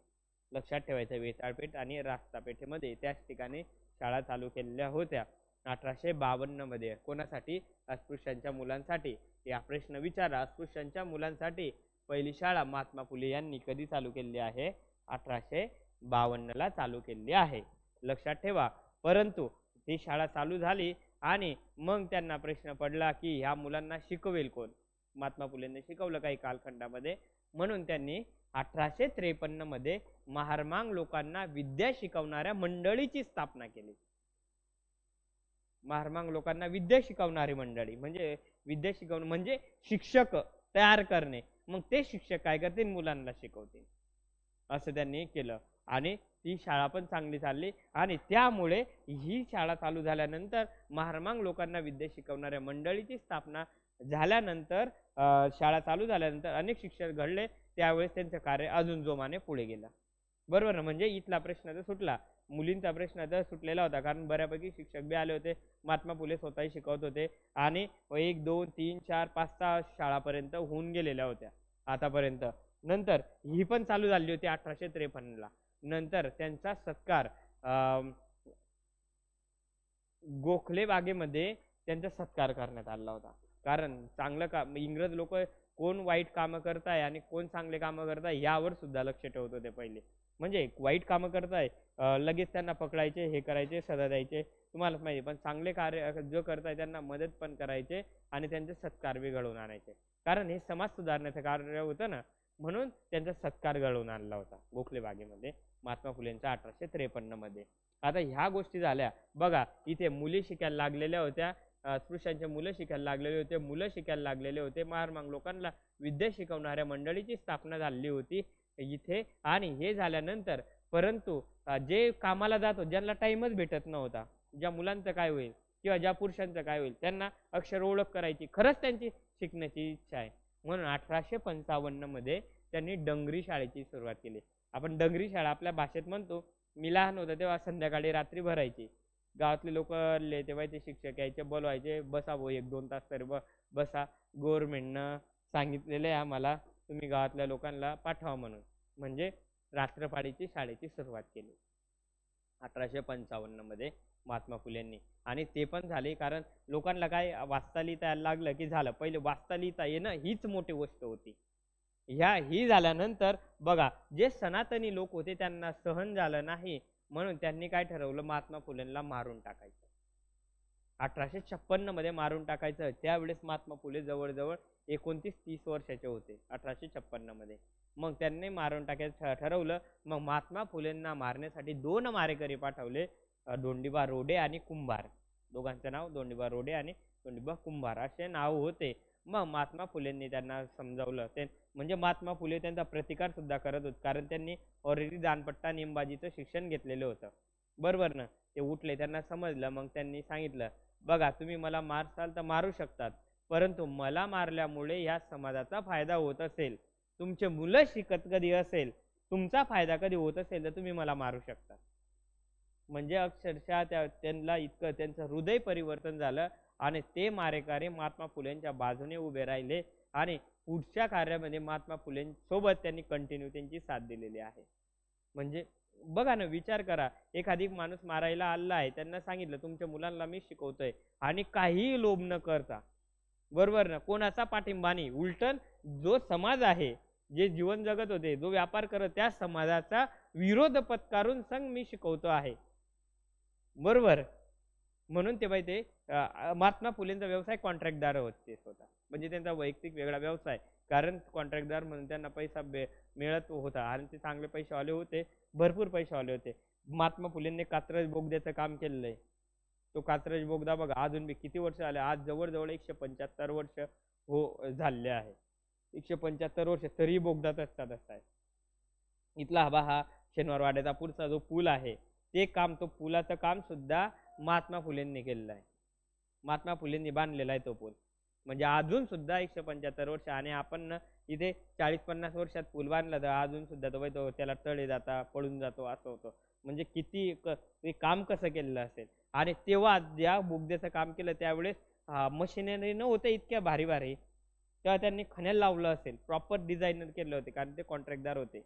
लक्षात ठेवायचं, वेताळपेठ आणि रास्तापेठेमध्ये त्याच ठिकाणी शाळा चालू केलेल्या होत्या 1852 मध्ये. कोणासाठी? अस्पृश्यांच्या मुलांसाठी. या प्रश्न विचारा, अस्पृश्यांच्या मुलांसाठी पहिली शाळा महात्मा फुले यांनी कधी चालू केली आहे? 1852 ला चालू केली आहे. लक्षात ठेवा. परंतु ती शाळा चालू झाली आणि मग त्यांना प्रश्न पडला की ह्या मुलांना शिकवेल कोण? महात्मा फुलेंनी शिकवलं काही कालखंडामध्ये, म्हणून त्यांनी 1853 मध्ये महारमांग लोकांना विद्या शिकवणाऱ्या मंडळीची स्थापना केली. महारमांग लोकांना विद्या शिकवणारी मंडळी, म्हणजे विद्या शिकवणं म्हणजे शिक्षक तयार करणे. मग ते शिक्षक काय करतील? मुलांना शिकवतील. असं त्यांनी केलं आणि ती शाळा पण चांगली चालली आणि त्यामुळे ही शाळा चालू झाल्यानंतर महारमांग लोकांना विद्या शिकवणाऱ्या मंडळीची स्थापना झाल्यानंतर, शाळा चालू झाल्यानंतर अनेक शिक्षक घडले. त्यावेळेस त्यांचं कार्य अजून जोमाने पुढे गेलं. बरोबर ना, म्हणजे इथला प्रश्न तर सुटला. मुलींचा प्रश्न तर सुटलेला होता, कारण बऱ्यापैकी शिक्षक बी आले होते. महात्मा फुले स्वतःही शिकवत होते आणि 1 2 3 4 5 6 शाळापर्यंत होऊन गेलेल्या होत्या आतापर्यंत. नंतर ही पण चालू झाली होती 1853 ला. नंतर त्यांचा सत्कार गोखले बागेमध्ये त्यांचा सत्कार करण्यात आला होता. कारण चांगलं काम, इंग्रज लोक कोण वाईट कामं करताय आणि कोण चांगले कामं करताय यावर सुद्धा लक्ष ठेवत होते पहिले. म्हणजे वाईट कामं करताय लगेच त्यांना पकडायचे, हे करायचे, सजा द्यायचे, तुम्हालाच माहिती. पण चांगले कार्य जो करताय त्यांना मदत पण करायचे आणि त्यांचे सत्कार बी घडवून आणायचे. कारण हे समाज सुधारण्याचं कार्य होतं ना, म्हणून त्यांचा सत्कार घडवून आणला होता गोखले बागेमध्ये महात्मा फुलेंचा 1853 मध्ये. आता ह्या गोष्टी झाल्या. बघा, इथे मुली शिकायला लागलेल्या होत्या, स्पृश्यांचे मुलं शिकायला लागलेले होते, मुलं शिकायला लागलेले होते. महारमांग लोकांना विद्या शिकवणाऱ्या मंडळीची स्थापना झाली होती इथे. आणि हे झाल्यानंतर परंतु जे कामाला जातो, ज्यांना टाइमच भेटत नव्हता, ज्या मुलांचं काय होईल किंवा ज्या पुरुषांचं काय होईल, त्यांना अक्षर ओळख करायची, खरंच त्यांची शिकण्याची इच्छा आहे, म्हणून 1855 मध्ये त्यांनी डंगरी शाळेची सुरुवात केली. आपण डंगरी शाळा आपल्या भाषेत म्हणतो. मी लहान होतो तेव्हा संध्याकाळी रात्री भरायची. गावातले लोक तेव्हा ते शिक्षक यायचे, बोलवायचे, बसा भाऊ 1-2 तास तरी बसा, गव्हर्नमेंटनं सांगितलेलं आहे आम्हाला तुम्ही गावातल्या लोकांना पाठवा म्हणून. म्हणजे रात्रपाळीची शाळेची सुरुवात केली 1855 मध्ये महात्मा फुलेंनी. आणि ते पण झाले कारण लोकांना काय वाचता लिहिता यायला लागलं की झालं. पहिले वाचता लिहिता येणं हीच मोठी गोष्ट होती. ही झाल्यानंतर बघा, जे सनातनी लोक होते त्यांना सहन झालं नाही, म्हणून त्यांनी काय ठरवलं? महात्मा फुलेंना मारून टाकायचं. 1856 मध्ये मारून टाकायचं. त्यावेळेस महात्मा फुले जवळजवळ 29-30 वर्षाचे होते 1856 मध्ये. मग त्यांनी मारून टाकायचं ठरवलं. मग महात्मा फुलेंना मारण्यासाठी 2 मारेकरी पाठवले. धोंडीबा रोडे आणि कुंभार, दोघांचं नाव धोंडीबा रोडे आणि धोंडीबा कुंभार असे नाव होते. मग महात्मा फुलेंनी त्यांना समजावलं, ते म्हणजे महात्मा फुले त्यांचा प्रतिकार सुद्धा करत होते, कारण त्यांनी ऑलरेडी दानपट्टा नेमबाजीचं शिक्षण घेतलेलं होतं. बरोबर ना. ते उठले, त्यांना समजलं, मग त्यांनी सांगितलं, बघा तुम्ही मला मारसाल तर मारू शकतात, परंतु मला मारल्यामुळे या समाजाचा फायदा होत असेल, तुमचे मुलं शिकत कधी असेल, तुमचा फायदा कधी होत असेल, तर तुम्ही मला मारू शकता. म्हणजे अक्षरशः त्यांना इतकं त्यांचं हृदय परिवर्तन झालं आणि ते मारेकरी महात्मा फुलेंच्या बाजूने उभे राहिले आणि पुढच्या कार्यामध्ये महात्मा फुलेंसोबत त्यांनी कंटिन्यू त्यांची साथ दिलेली आहे. म्हणजे बघा ना, विचार करा, एखादी माणूस मारायला आला आहे, त्यांना सांगितलं तुमच्या मुलांना मी शिकवतोय आणि काहीही लोभ न करता, बरोबर ना, कोणाचा पाठिंबा नाही, उलटन जो समाज आहे, जे जीवन जगत होते, जो व्यापार करत, त्या समाजाचा विरोध पत्कारून संघ मी शिकवतो आहे. बरोबर. म्हणून ते माहिती महात्मा फुलेंचा व्यवसाय कॉन्ट्रॅक्टदार होते स्वतः, म्हणजे त्यांचा वैयक्तिक वेगळा व्यवसाय, कारण कॉन्ट्रॅक्टदार म्हणून त्यांना पैसा मिळत होता आणि ते चांगले पैसे आले होते, भरपूर पैसे आले होते. महात्मा फुलेंनी कात्रज बोगद्याचं काम केलेलं आहे. तो कात्रज बोगदा बघा अजून बी किती वर्ष आले, आज जवळजवळ 175 वर्ष हो झाले आहे. 175 वर्ष तरी बोगदा तसाच आहे. इथला हा शनिवार वाड्याचा पुढचा जो पूल आहे, ते काम, तो पुलाचं काम सुद्धा महात्मा फुलेंनी केलेलं आहे. महात्मा फुलेंनी बांधलेला आहे तो पूल. म्हणजे अजून सुद्धा 175 वर्ष, आणि आपण इथे 40-50 वर्षात पूल बांधला तर अजून सुद्धा तो त्याला तळे जाता, पळून जातो, असं होतं. म्हणजे किती ते काम कसं केलेलं असेल. आणि तेव्हा ज्या बोगद्याचं काम केलं त्यावेळेस मशिनरी न होते इतक्या भारी भारी, तेव्हा त्यांनी खण्याला लावलं असेल, प्रॉपर डिझायनर केले होते, कारण ते कॉन्ट्रॅक्टदार होते.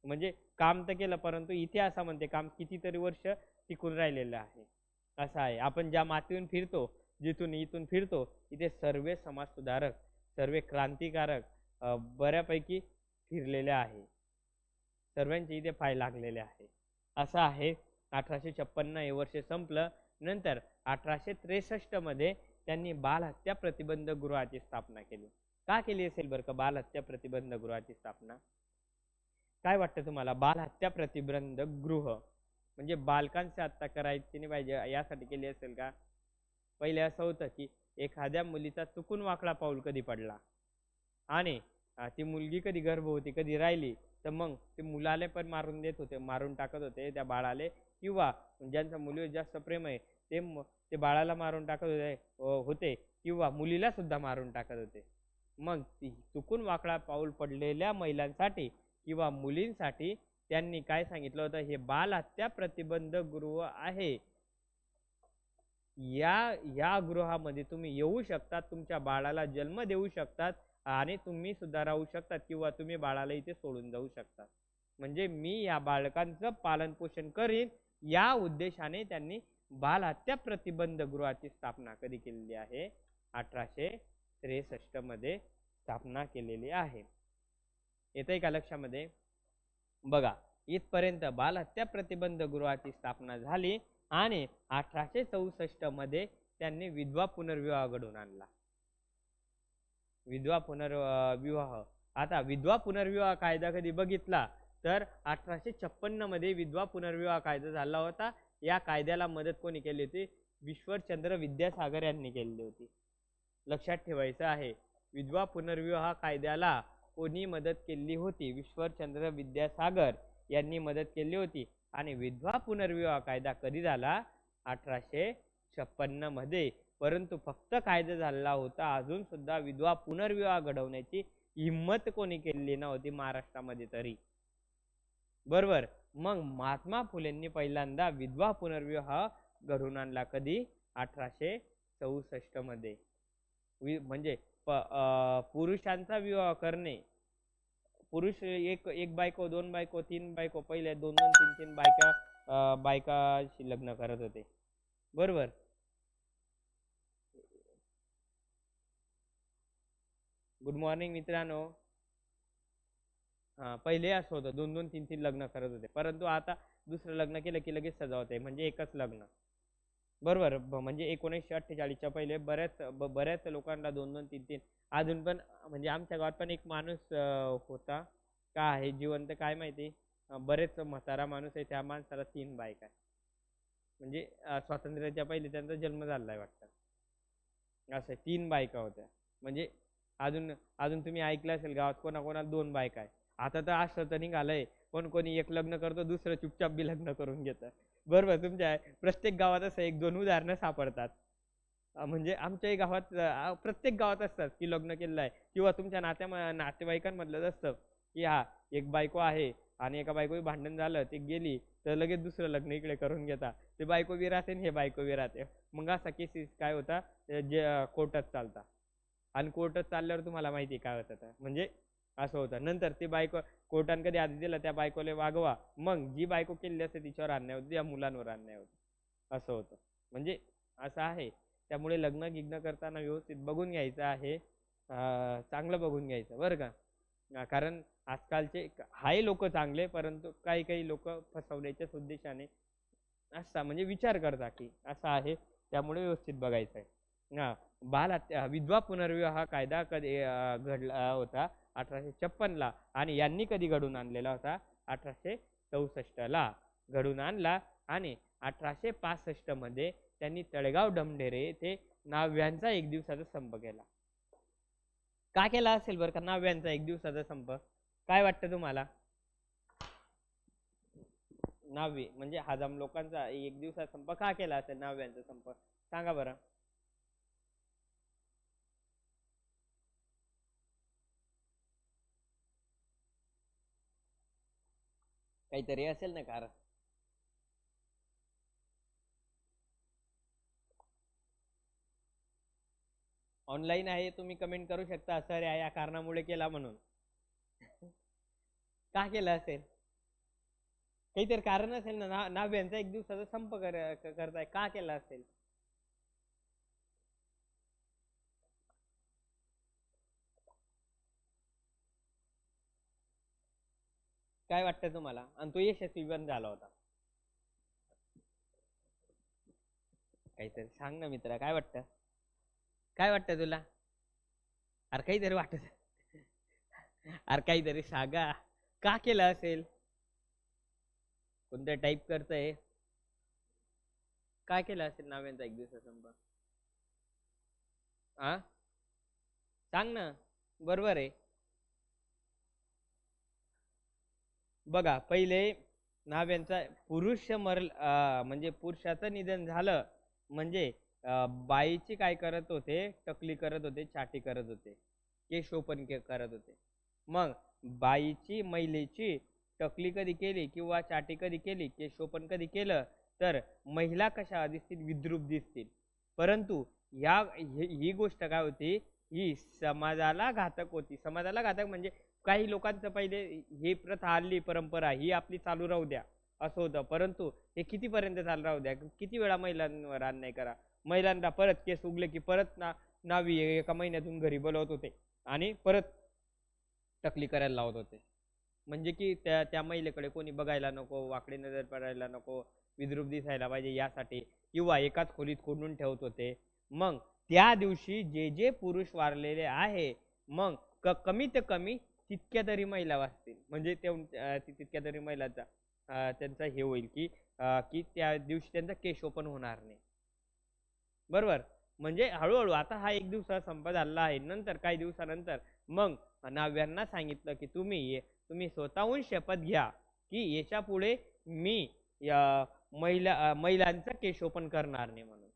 म्हणजे काम तर केलं, परंतु इथे असं म्हणते काम कितीतरी वर्ष टिकून राहिलेलं आहे. असं आहे. आपण ज्या मातीतून फिरतो, जिथून इथून फिरतो, इथे सर्व समाजसुधारक, सर्व क्रांतिकारक बऱ्यापैकी फिरलेले आहे. सर्वांचे इथे पाय लागलेले आहे. असं आहे. 1856 हे वर्ष संपलं. नंतर 1863 मध्ये त्यांनी बालहत्या प्रतिबंध गृहाची स्थापना केली. का केली असेल बरं का बालहत्या प्रतिबंध गृहाची स्थापना? काय वाटतं तुम्हाला? बालहत्या प्रतिबंध गृह म्हणजे बालकांची हत्या करायची नाही पाहिजे यासाठी केली असेल का? पहिले असं होतं की एखाद्या मुलीचा चुकून वाकडा पाऊल कधी पडला आणि ती मुलगी कधी गर्भवती कधी राहिली, तर मग ते मुलाले पण मारून देत होते, मारून टाकत होते त्या बाळाले, किंवा ज्यांचं मुलीवर जास्त प्रेम आहे ते बाळाला मारून टाकत होते किंवा मुलीला सुद्धा मारून टाकत होते. मग ती चुकून वाकडा पाऊल पडलेल्या महिलांसाठी किंवा मुलींसाठी त्यांनी काय सांगितलं होतं, हे बालहत्या प्रतिबंध गृह आहे. या गृहामध्ये तुम्ही येऊ शकतात, तुमच्या बाळाला जन्म देऊ शकतात आणि तुम्ही सुद्धा राहू शकतात, किंवा तुम्ही बाळाला इथे सोडून जाऊ शकतात. म्हणजे मी या बालकांचं पालन पोषण करीन, या उद्देशाने त्यांनी बालहत्या प्रतिबंध गृहाची स्थापना कधी केलेली आहे? 1863 मध्ये स्थापना केलेली आहे. येतंय का लक्षामध्ये? बघा, इथपर्यंत बालहत्या प्रतिबंध गृहाची स्थापना झाली आणि 1864 मध्ये त्यांनी विधवा पुनर्विवाह घडवून आणला. विधवा पुनर्विवाह. आता विधवा पुनर्विवाह कायदा कधी बघितला तर 1856 मध्ये विधवा पुनर्विवाह कायदा झाला होता. या कायद्याला मदत कोणी केली होती? ईश्वरचंद्र विद्यासागर यांनी केली होती. लक्षात ठेवायचं आहे, विधवा पुनर्विवाह कायद्याला कोणी मदत केली होती? ईश्वरचंद्र विद्यासागर यांनी मदत केली होती. आणि विधवा पुनर्विवाह कायदा कधी झाला? 1856 मध्ये. परंतु फक्त कायदा झाला होता, अजून सुद्धा विधवा पुनर्विवाह घडवण्याची हिंमत कोणी केली नव्हती महाराष्ट्रामध्ये तरी. बरोबर. मग महात्मा फुलेंनी पहिल्यांदा विधवा पुनर्विवाह घडवून आणला कधी? 1864 मध्ये. म्हणजे पुरुषांचा विवाह करणे, पुरुष एक बायको, दोन बायको, तीन बायको, पहिले 2-2, 3-3 बायकाशी लग्न करत होते. बरोबर. गुड मॉर्निंग मित्रांनो. पहिले असं होतं, 2-2, 3-3 लग्न करत होते, परंतु आता दुसरं लग्न केलं की लगेच सजावत आहे, म्हणजे एकच लग्न. बरोबर. म्हणजे 1948च्या पहिले बऱ्याच लोकांना 2-2, 3-3 अजून पण, म्हणजे आमच्या गावात पण एक माणूस होता, का आहे जिवंत काय माहिती, बरेच म्हातारा माणूस आहे, त्या माणसाला 3 बायका आहे. म्हणजे स्वातंत्र्याच्या पहिले त्यांचा जन्म झालाय वाटतं असं 3 बायका होत्या. म्हणजे अजून अजून तुम्ही ऐकलं असेल गावात कोणाकोणाला 2 बायका आहे. आता तर असं तर निघालंय कोणी एक लग्न करतो दुसरं चुपचाप बी लग्न करून घेतं. बरोबर तुमच्या प्रत्येक गावात असं 1-2 उदाहरणं सापडतात. म्हणजे आमच्याही गावात प्रत्येक गावात असतात की लग्न केलेलं आहे किंवा तुमच्या नातेवाईकांमधलंच असतं की हा एक बायको आहे आणि एका बायको भांडण झालं ते गेली तर लगेच दुसरं लग्न इकडे करून घेता. ते बायको बी राहते आणि हे बायको बी राहते. मग असा केसेस काय होता जे कोर्टात चालता आणि कोर्टात चालल्यावर तुम्हाला माहिती काय होतं म्हणजे असं होतं. नंतर ते बायको कोर्टाने कधी आधी दिलं त्या बायकोला वागवा मग जी बायको केलेली असते तिच्यावर अन्याय होतो या मुलांवर अन्याय होतो असं होतं. म्हणजे असं आहे. त्यामुळे लग्न गिग्न करताना व्यवस्थित बघून घ्यायचं आहे. चांगलं बघून घ्यायचं बरं का. कारण आजकालचे हाय लोक चांगले परंतु काही काही लोक फसवण्याच्याच उद्देशाने असता म्हणजे विचार करता की असं आहे त्यामुळे व्यवस्थित बघायचं आहे. बालहत्या विधवा पुनर्विवाह कायदा कधी घडला होता 1856 आणि यांनी कधी घडून आणलेला होता 1864 घडून आणला आणि 1865 मध्ये त्यांनी तळेगाव डमढेरे येथे नाव्यांचा 1 दिवसाचा संप केला. का केला असेल बरं का नाव्यांचा 1 दिवसाचा संप? काय वाटतं तुम्हाला? नावे म्हणजे हजाम लोकांचा 1 दिवसाचा संप का केला असेल नाव्यांचा संप सांगा बरं. काहीतरी असेल ना कारण. ऑनलाईन आहे तुम्ही कमेंट करू शकता सर या कारणामुळे केला म्हणून. का केलं असेल? काहीतरी कारण असेल ना. नाव्यांचा 1 दिवसाचा संप करताय का केला असेल? काय वाटतं तुम्हाला? आणि तो यशस्वी पण झाला होता. काहीतरी सांग ना मित्रा काय वाटतं? काय वाटतं तुला? अरे काहीतरी वाटत अरे काहीतरी सांगा का केलं असेल? कोणतं टाईप करतंय? काय केलं असेल नाव्यांचा 1 दिवसाचा संप? सांग ना. बरोबर आहे. बघा पहिले नाव्यांचा पुरुष म्हणजे पुरुषाचं निधन झालं म्हणजे बाईची काय करत होते टकली करत होते छाटी करत होते केशोपन करत होते. मग बाईची महिलेची टकली कधी केली किंवा छाटी कधी केली केशोपन कधी केलं तर महिला कशा दिसतील विद्रूप दिसतील. परंतु ही गोष्ट काय होती ही समाजाला घातक होती. समाजाला घातक म्हणजे काही लोकांचं पहिले ही प्रथा हल्ली परंपरा ही आपली चालू राहू द्या असं होतं. परंतु हे कितीपर्यंत चालू राहू द्या किती वेळा महिलांवर अन्याय करा. महिलांना परत केस उगले की परत नावी एका महिन्यातून घरी बोलवत होते आणि परत टकली करायला लावत होते. म्हणजे की त्या महिलेकडे कोणी बघायला नको वाकडे नजर पडायला नको विद्रूप दिसायला पाहिजे यासाठी किंवा एकाच खोलीत कोंडून ठेवत होते. मग त्या दिवशी जे जे पुरुष वारलेले आहे मग कमीत कमी तितक्या तरी महिला वाचतील म्हणजे तितक्या तरी महिलांचा त्यांचा हे होईल की की त्या दिवशी त्यांचा केस ओपन होणार नाही. बरोबर. म्हणजे हळूहळू आता हा 1 दिवसाचा संप झाला आहे. नंतर काही दिवसानंतर मग नाव्यांना सांगितलं की तुम्ही स्वतःहून शपथ घ्या की याच्या पुढे मी महिलांचा केस ओपन करणार नाही म्हणून.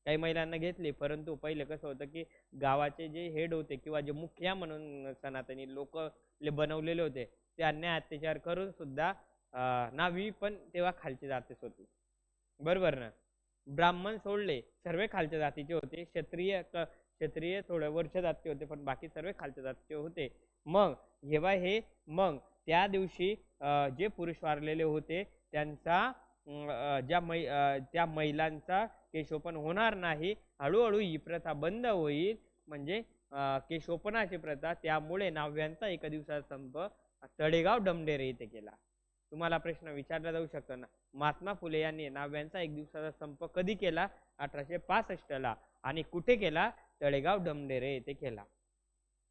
काही महिलांना घेतले परंतु पहिले कसं होतं की गावाचे जे हेड होते किंवा जे मुखिया म्हणून सनातनी लोक बनवलेले होते ते अन्याय अत्याचार करून सुद्धा नावी पण तेव्हा खालची जातीच होती. बरोबर ना. ब्राह्मण सोडले सर्व खालच्या जातीचे होते. क्षत्रिय थोड्या वरच्या जातीचे होते पण बाकी सर्व खालच्या जातीचे होते. मग मग त्या दिवशी जे पुरुष वारलेले होते त्यांचा त्या महिलांचा केशोपन होणार नाही. हळूहळू ही प्रथा बंद होईल म्हणजे केशोपनाची प्रथा. त्यामुळे नाव्यांचा 1 दिवसाचा संप तळेगाव डमढेरे येथे केला. तुम्हाला प्रश्न विचारला जाऊ शकतो ना. महात्मा फुले यांनी नाव्यांचा 1 दिवसाचा संप कधी केला? 1865 आणि कुठे केला? तळेगाव डमढेरे येथे केला.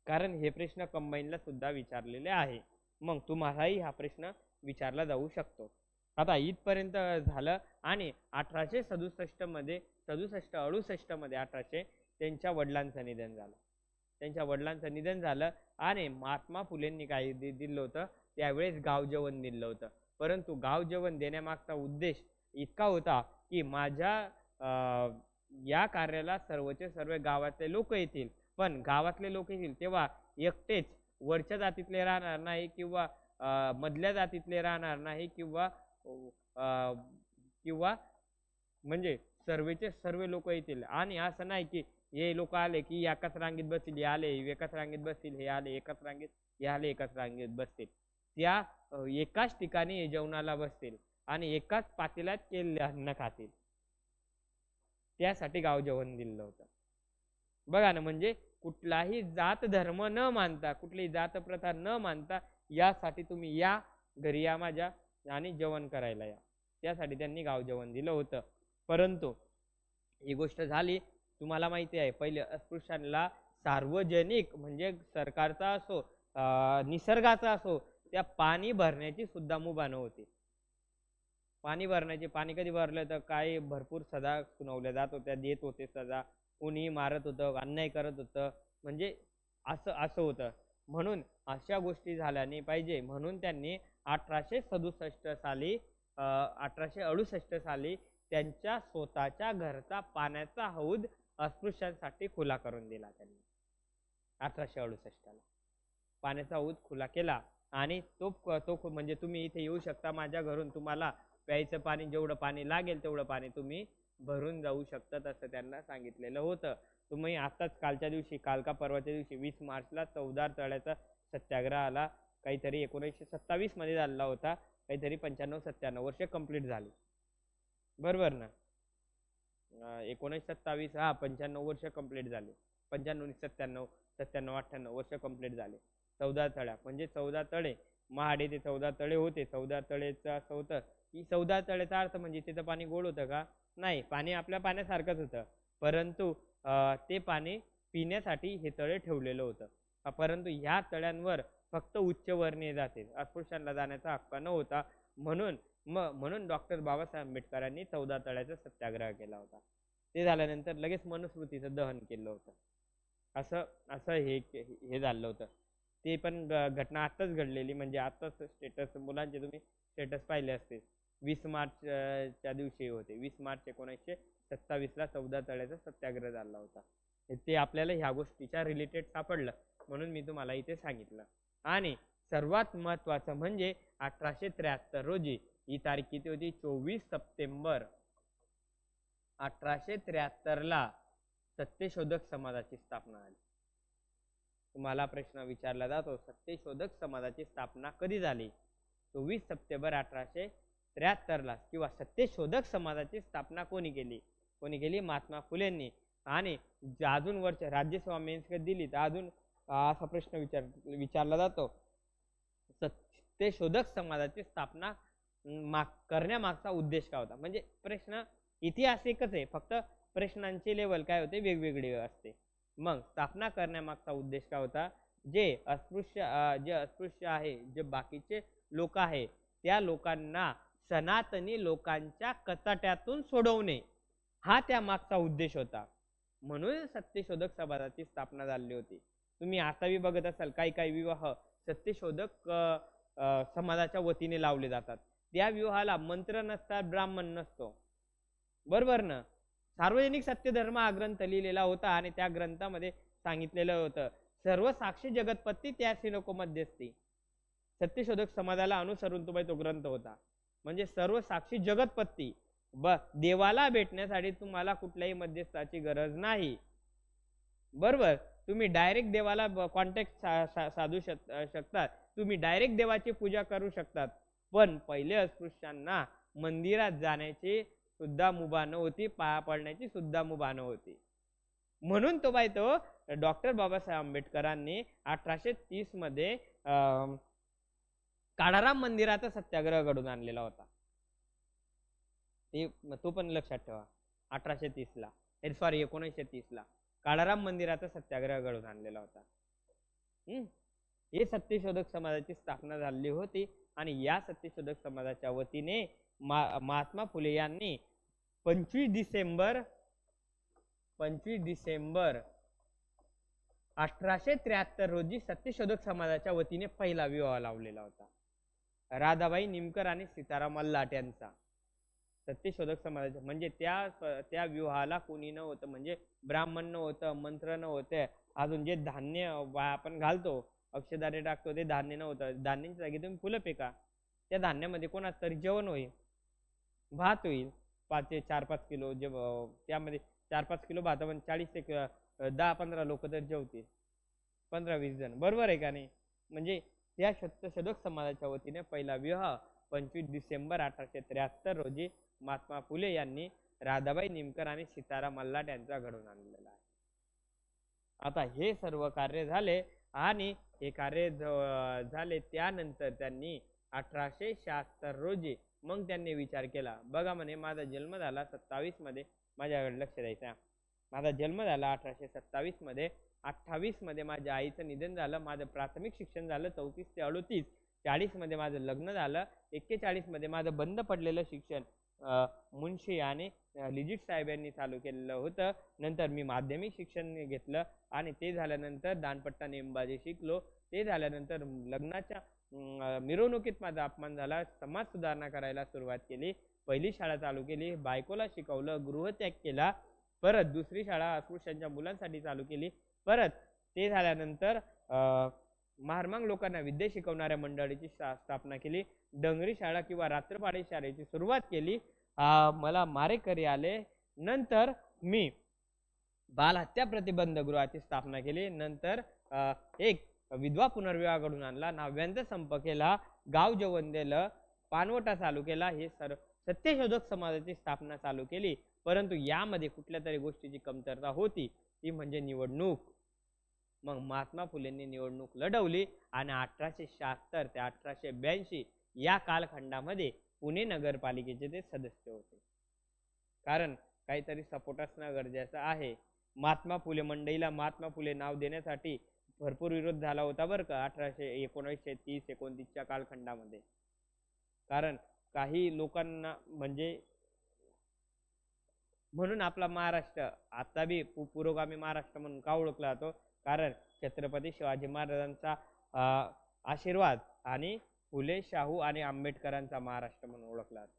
कारण हे प्रश्न कंबाईनला सुद्धा विचारलेले आहे. मग तुम्हालाही हा प्रश्न विचारला जाऊ शकतो. आता इथपर्यंत झालं. आणि 1867 मध्ये 68 मध्ये 1800 त्यांच्या वडिलांचं निधन झालं. त्यांच्या वडिलांचं निधन झालं आणि महात्मा फुलेंनी काय दिलं होतं, त्यावेळेस गाव जेवण दिलं होतं. परंतु गाव जेवण देण्यामागचा उद्देश इतका होता की माझ्या या कार्याला सर्वचे सर्व गावातले लोक येतील, पण गावातले लोक येतील तेव्हा एकटेच वरच्या जातीतले राहणार नाही, किंवा मधल्या जातीतले राहणार नाही, किंवा किंवा म्हणजे सर्वेचे सर्व लोक येतील. आणि असं नाही की हे लोक आले की एकाच रांगेत बसतील, हे आले एकाच रांगेत बसतील, हे आले एकाच रांगेत, हे आले एकाच रांगेत बसतील. त्या एकाच ठिकाणी जेवणाला बसतील आणि एकाच पातेल्यात केलेले अन्न खातील. त्यासाठी गाव जेवण दिलं होतं. बघा ना, म्हणजे कुठलाही जात धर्म न मानता, कुठलीही जात प्रथा न मानता यासाठी तुम्ही या घरी या माझ्या आणि जेवण करायला या, त्यासाठी त्यांनी गाव जेवण दिलं होतं. परंतु ही गोष्ट झाली, तुम्हाला माहिती आहे पहिले अस्पृश्यांना सार्वजनिक म्हणजे सरकारचा असो निसर्गाचा असो त्या पाणी भरण्याची सुद्धा मुभा नव्हती. पाणी भरण्याचे, पाणी कधी भरलं तर काय भरपूर सजा सुनावल्या जात होत्या, देत होते सजा, कोणी मारत होतं, अन्याय करत होतं, म्हणजे असं असं होतं. म्हणून अशा गोष्टी झाल्या नाही पाहिजे म्हणून त्यांनी 1867 साली 1868 साली त्यांच्या स्वतःच्या घरचा पाण्याचा हौद अस्पृश्यांसाठी खुला करून दिला. त्यांनी 1868 ला पाण्याचा हौद खुला केला. आणि तो म्हणजे तुम्ही इथे येऊ शकता माझ्या घरून, तुम्हाला प्यायचं पाणी जेवढं पाणी लागेल तेवढं पाणी तुम्ही भरून जाऊ शकतात असं त्यांना सांगितलेलं होतं. तुम्ही आताच कालच्या दिवशी, काल का परवाच्या दिवशी 20 मार्चला चौदार तळ्याचा सत्याग्रह आला, काहीतरी 1927 मध्ये झाला होता, काहीतरी 95-97 वर्ष कंप्लीट झाली, बरोबर ना. 1927 हा 95 वर्ष कंप्लीट झाले, 95 97 97 98 वर्ष कंप्लीट झाले. 14 तळ्या म्हणजे 14 तळे, महाडे ते 14 तळे होते. 14 तळेचं असं होतं की 14 तळेचा अर्थ म्हणजे तिथं पाणी गोड होतं का? नाही, पाणी आपल्या पाण्यासारखंच होतं, परंतु ते पाणी पिण्यासाठी हे तळे ठेवलेलं होतं. परंतु ह्या तळ्यांवर फक्त उच्चवर्णीय जाते, अस्पृश्यांना जाण्याचा हक्क नव्हता. म्हणून डॉक्टर बाबासाहेब आंबेडकरांनी 14 तळ्याचा सत्याग्रह केला होता. ते झाल्यानंतर लगेच मनुस्मृतीचं दहन केलं होतं. असं असं हे झालं होतं. ते पण घटना आत्ताच घडलेली, म्हणजे आत्ताच स्टेटस मुलांचे तुम्ही स्टेटस पाहिले असते. 20 मार्च च्या दिवशी होते, 20 मार्च 1927 ला 14 तळ्याचा सत्याग्रह झाला होता. ते आपल्याला ह्या गोष्टीच्या रिलेटेड सापडलं म्हणून मी तुम्हाला इथे सांगितलं. आणि सर्वात महत्वाचं म्हणजे 1873 रोजी, ही तारीख किती होती? 24 सप्टेंबर 1873 ला सत्यशोधक समाजाची स्थापना झाली. तुम्हाला प्रश्न विचारला जातो, सत्यशोधक समाजाची स्थापना कधी झाली? 24 सप्टेंबर 1873 ला. किंवा सत्यशोधक समाजाची स्थापना कोणी केली? कोणी केली? महात्मा फुलेंनी. आणि अजून वरच्या राज्यसभा मेन्स दिली तर अजून असा प्रश्न विचारला जातो, सत्यशोधक समाजाची स्थापना करण्यामागचा उद्देश काय होता? म्हणजे प्रश्न इतिहास एकच आहे, फक्त प्रश्नांची लेवल काय होते वेगवेगळी असते. मग स्थापना करण्यामागचा उद्देश काय होता? जे अस्पृश्य आहे, जे बाकीचे लोक आहे, त्या लोकांना सनातनी लोकांच्या कचाट्यातून सोडवणे हा त्या मागचा उद्देश होता. म्हणून सत्यशोधक समाजाची स्थापना झाली होती. तुम्ही आताही बघत असाल काही काही विवाह सत्यशोधक समाजाच्या वतीने लावले जातात. त्या विवाहाला मंत्र नसतात, ब्राह्मण नसतो, बरोबर ना. सार्वजनिक सत्यधर्म हा ग्रंथ लिहिलेला होता आणि त्या ग्रंथामध्ये सांगितलेलं होतं, सर्व साक्षी जगतपत्ती त्यासी नको मध्यस्थी. सत्यशोधक समाजाला अनुसरून तो ग्रंथ होता. म्हणजे सर्व साक्षी जगतपत्ती, देवाला भेटण्यासाठी तुम्हाला कुठल्याही मध्यस्थाची गरज नाही, बरोबर. तुम्ही डायरेक्ट देवाला कॉन्टॅक्ट साधू शकतात, तुम्ही डायरेक्ट देवाची पूजा करू शकतात. पण पहिले अस्पृश्यांना मंदिरात जाण्याची सुद्धा मुभा नव्हती, पाया पडण्याची सुद्धा मुभा नव्हती. म्हणून तो डॉक्टर बाबासाहेब आंबेडकरांनी 1830 मध्ये काळाराम मंदिराचा सत्याग्रह घडून आणलेला होता. तो पण लक्षात ठेवा. 1830 ला, सॉरी 1930 ला काळाराम मंदिराचा सत्याग्रह घडून आणलेला होता. हे सत्यशोधक समाजाची स्थापना झाली होती आणि या सत्यशोधक समाजाच्या वतीने महात्मा फुले यांनी 25 डिसेंबर 1873 रोजी सत्यशोधक समाजाच्या वतीने पहिला विवाह लावलेला होता राधाबाई निमकर आणि सीताराम मल्हाट यांचा. सत्यशोधक समाजाच्या म्हणजे त्या विवाहाला कोणी नव्हतं, म्हणजे ब्राह्मण नव्हतं, मंत्र नव्हते, अजून जे धान्य आपण घालतो अक्षदारे टाकतो ते धान्य नव्हतं. धान्याच्या जागी तुम्ही फुलं पिका, त्या धान्यामध्ये कोणाच तरी जेवण होईल, भात होईल 4-5 किलो, जे त्यामध्ये 4-5 किलो भात, पण 40 ते 10-15 लोक तर जेवतील, 15-20 जण, बरोबर आहे का नाही. म्हणजे त्या सत्यशोधक समाजाच्या वतीने पहिला विवाह 25 डिसेंबर 1873 रोजी महात्मा फुले यांनी राधाबाई निमकर आणि सीताराम मल्हाट यांचा घडवून आणलेला आहे. आता हे सर्व कार्य झाले आणि हे कार्य झाले त्यानंतर त्यांनी 1876 रोजी मग त्यांनी विचार केला, बघा म्हणे माझा जन्म झाला 27 मध्ये, माझ्याकडे लक्ष द्यायचं, माझा जन्म झाला 1827 मध्ये, 28 मध्ये माझ्या आईचं निधन झालं, माझं प्राथमिक शिक्षण झालं 34 ते 38, 40 मध्ये माझं लग्न झालं, 41 मध्ये माझं बंद पडलेलं शिक्षण मुन्शी आणि लिजिट साहेब यांनी चालू केलेलं होतं. नंतर मी माध्यमिक शिक्षण घेतलं आणि ते झाल्यानंतर दानपट्टा नेमबाजी शिकलो. ते झाल्यानंतर लग्नाच्या मिरवणुकीत माझा अपमान झाला, समाज सुधारणा करायला सुरुवात केली, पहिली शाळा चालू केली, बायकोला शिकवलं, गृहत्याग केला, परत दुसरी शाळा अस्पृश्यांच्या मुलांसाठी चालू केली, परत ते झाल्यानंतर महारमांग लोकांना विद्या शिकवणाऱ्या मंडळीची स्थापना केली, डंगरी शाळा किंवा रात्रपाडी शाळेची सुरुवात केली, मला मारेकरी आले, नंतर मी बालहत्या प्रतिबंध गृहाची स्थापना केली, नंतर एक विधवा पुनर्विवाह घडून आणला, नव्यांचा संप केला, गाव जेवण दिलं, पानवटा चालू केला, हे सर्व सत्यशोधक समाजाची स्थापना चालू केली. परंतु यामध्ये कुठल्या तरी गोष्टीची कमतरता होती, ती म्हणजे निवडणूक. मग महात्मा फुलेंनी निवडणूक लढवली आणि 1876 ते 1882 या कालखंडामध्ये पुणे नगरपालिकेचे ते सदस्य होते. कारण काहीतरी सपोर्ट असणं गरजेचं आहे. महात्मा फुले मंडईला महात्मा फुले नाव देण्यासाठी भरपूर विरोध झाला होता बरं का 1930-29च्या कालखंडामध्ये. कारण काही लोकांना म्हणजे म्हणून आपला महाराष्ट्र आता बी पुरोगामी महाराष्ट्र म्हणून का ओळखला जातो, कारण छत्रपती शिवाजी महाराजांचा आशीर्वाद आणि फुले, शाहू आणि आंबेडकरांचा महाराष्ट्र म्हणून ओळखला जातो.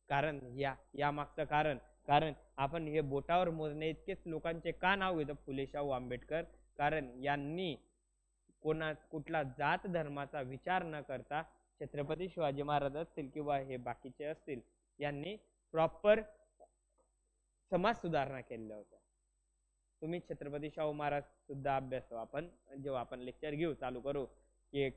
कारण या मागचं कारण आपण हे बोटावर मोजणे इतकेच लोकांचे का नाव घेतो फुले, शाहू, आंबेडकर, कारण यांनी कुठला जात धर्माचा विचार न करता छत्रपती शिवाजी महाराज असतील किंवा हे बाकीचे असतील, यांनी प्रॉपर समाज सुधारणा केलेल्या होत्या. तुम्ही छत्रपती शाहू महाराज सुद्धा अभ्यास आपण जेव्हा आपण लेक्चर घेऊ चालू करू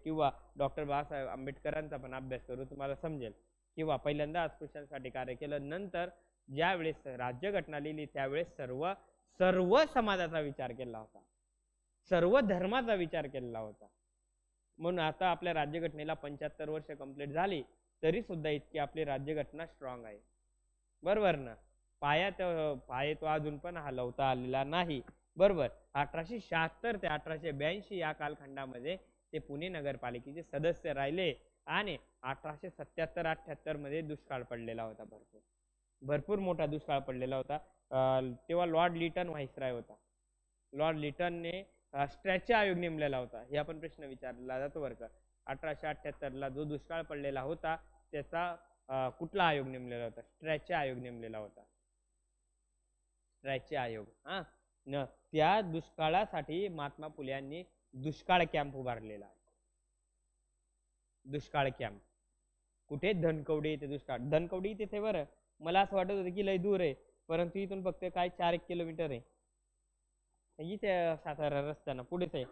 किंवा डॉक्टर बाबासाहेब आंबेडकरांचा पण अभ्यास करू, तुम्हाला समजेल. किंवा पहिल्यांदा अस्पृश्यांसाठी कार्य केलं, नंतर ज्यावेळेस राज्यघटना लिहिली त्यावेळेस सर्व समाजाचा विचार केला होता, सर्व धर्माचा विचार केला होता. म्हणून आता आपल्या राज्यघटनेला 75 वर्ष कंप्लीट झाली तरी सुद्धा इतकी आपली राज्यघटना स्ट्रॉंग आहे, बरोबर ना. पाय तो अजून पण हलवता आलेला नाही, बरोबर. 1876 ते 1882 या कालखंडामध्ये ते पुणे नगरपालिकेचे सदस्य राहिले आणि 1877-78 मध्ये दुष्काळ पडलेला होता, भरपूर मोठा दुष्काळ पडलेला होता. तेव्हा लॉर्ड लिटन व्हाईसराय होता. लॉर्ड लिटनने स्ट्रॅचे आयोग नेमलेला होता. हे आपण प्रश्न विचारला जातो बरं का. 1878 जो दुष्काळ पडलेला होता त्याचा कुठला आयोग नेमलेला होता? स्ट्रॅचे आयोग नेमलेला होता, स्ट्रॅचे आयोग. त्या दुष्काळासाठी महात्मा फुले यांनी दुष्काळ कॅम्प उभारलेला आहे. दुष्काळ कॅम्प कुठे? धनकवडी येथे दुष्काळ. धनकवडी तिथे बरं, मला असं वाटत होतं की लय दूर आहे, परंतु इथून फक्त काय 4 किलोमीटर आहे. इथे सातारा रस्त्यानं पुढेच आहे,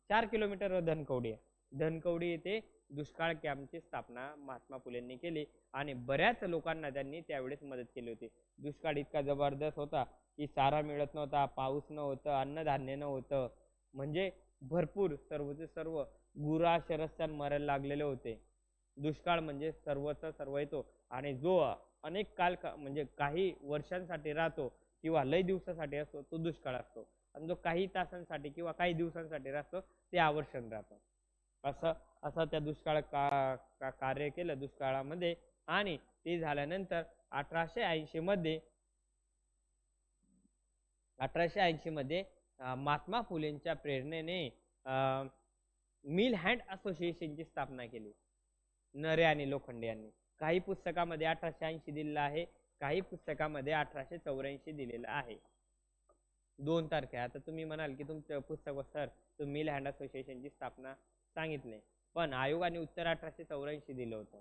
4 किलोमीटर धनकवडी आहे. धनकवडी येथे दुष्काळ कॅम्पची स्थापना महात्मा फुलेंनी केली आणि बऱ्याच लोकांना त्यांनी त्यावेळेस मदत केली होती. दुष्काळ इतका जबरदस्त होता की चारा मिळत नव्हता, पाऊस नव्हतं, अन्नधान्य नव्हतं, म्हणजे भरपूर सर्वचे सर्व गुरा शरस्त्यान मरायला लागलेले होते. दुष्काळ म्हणजे सर्वचा सर्व येतो आणि जो अनेक काल म्हणजे काही वर्षांसाठी राहतो किंवा लय दिवसासाठी असतो तो दुष्काळ असतो, आणि जो काही तासांसाठी किंवा काही दिवसांसाठी राहतो ते आवर्षण राहतं. असं त्या दुष्काळ कार्य केलं. दुष्काळामध्ये आणि ते झाल्यानंतर 1880 मध्ये महात्मा फुलेंच्या प्रेरणेने मिल हँड असोसिएशनची स्थापना केली नरे आणि लोखंडे यांनी. काही पुस्तकामध्ये 1880 दिलेलं आहे, काही पुस्तकामध्ये 1884 दिलेलं आहे. 2 तारखे. आता तुम्ही म्हणाल की तुमचं पुस्तक सर तुम्ही मिल हँड असोसिएशनची स्थापना सांगितले, पण आयोगाने उत्तर 1884 दिलं होतं.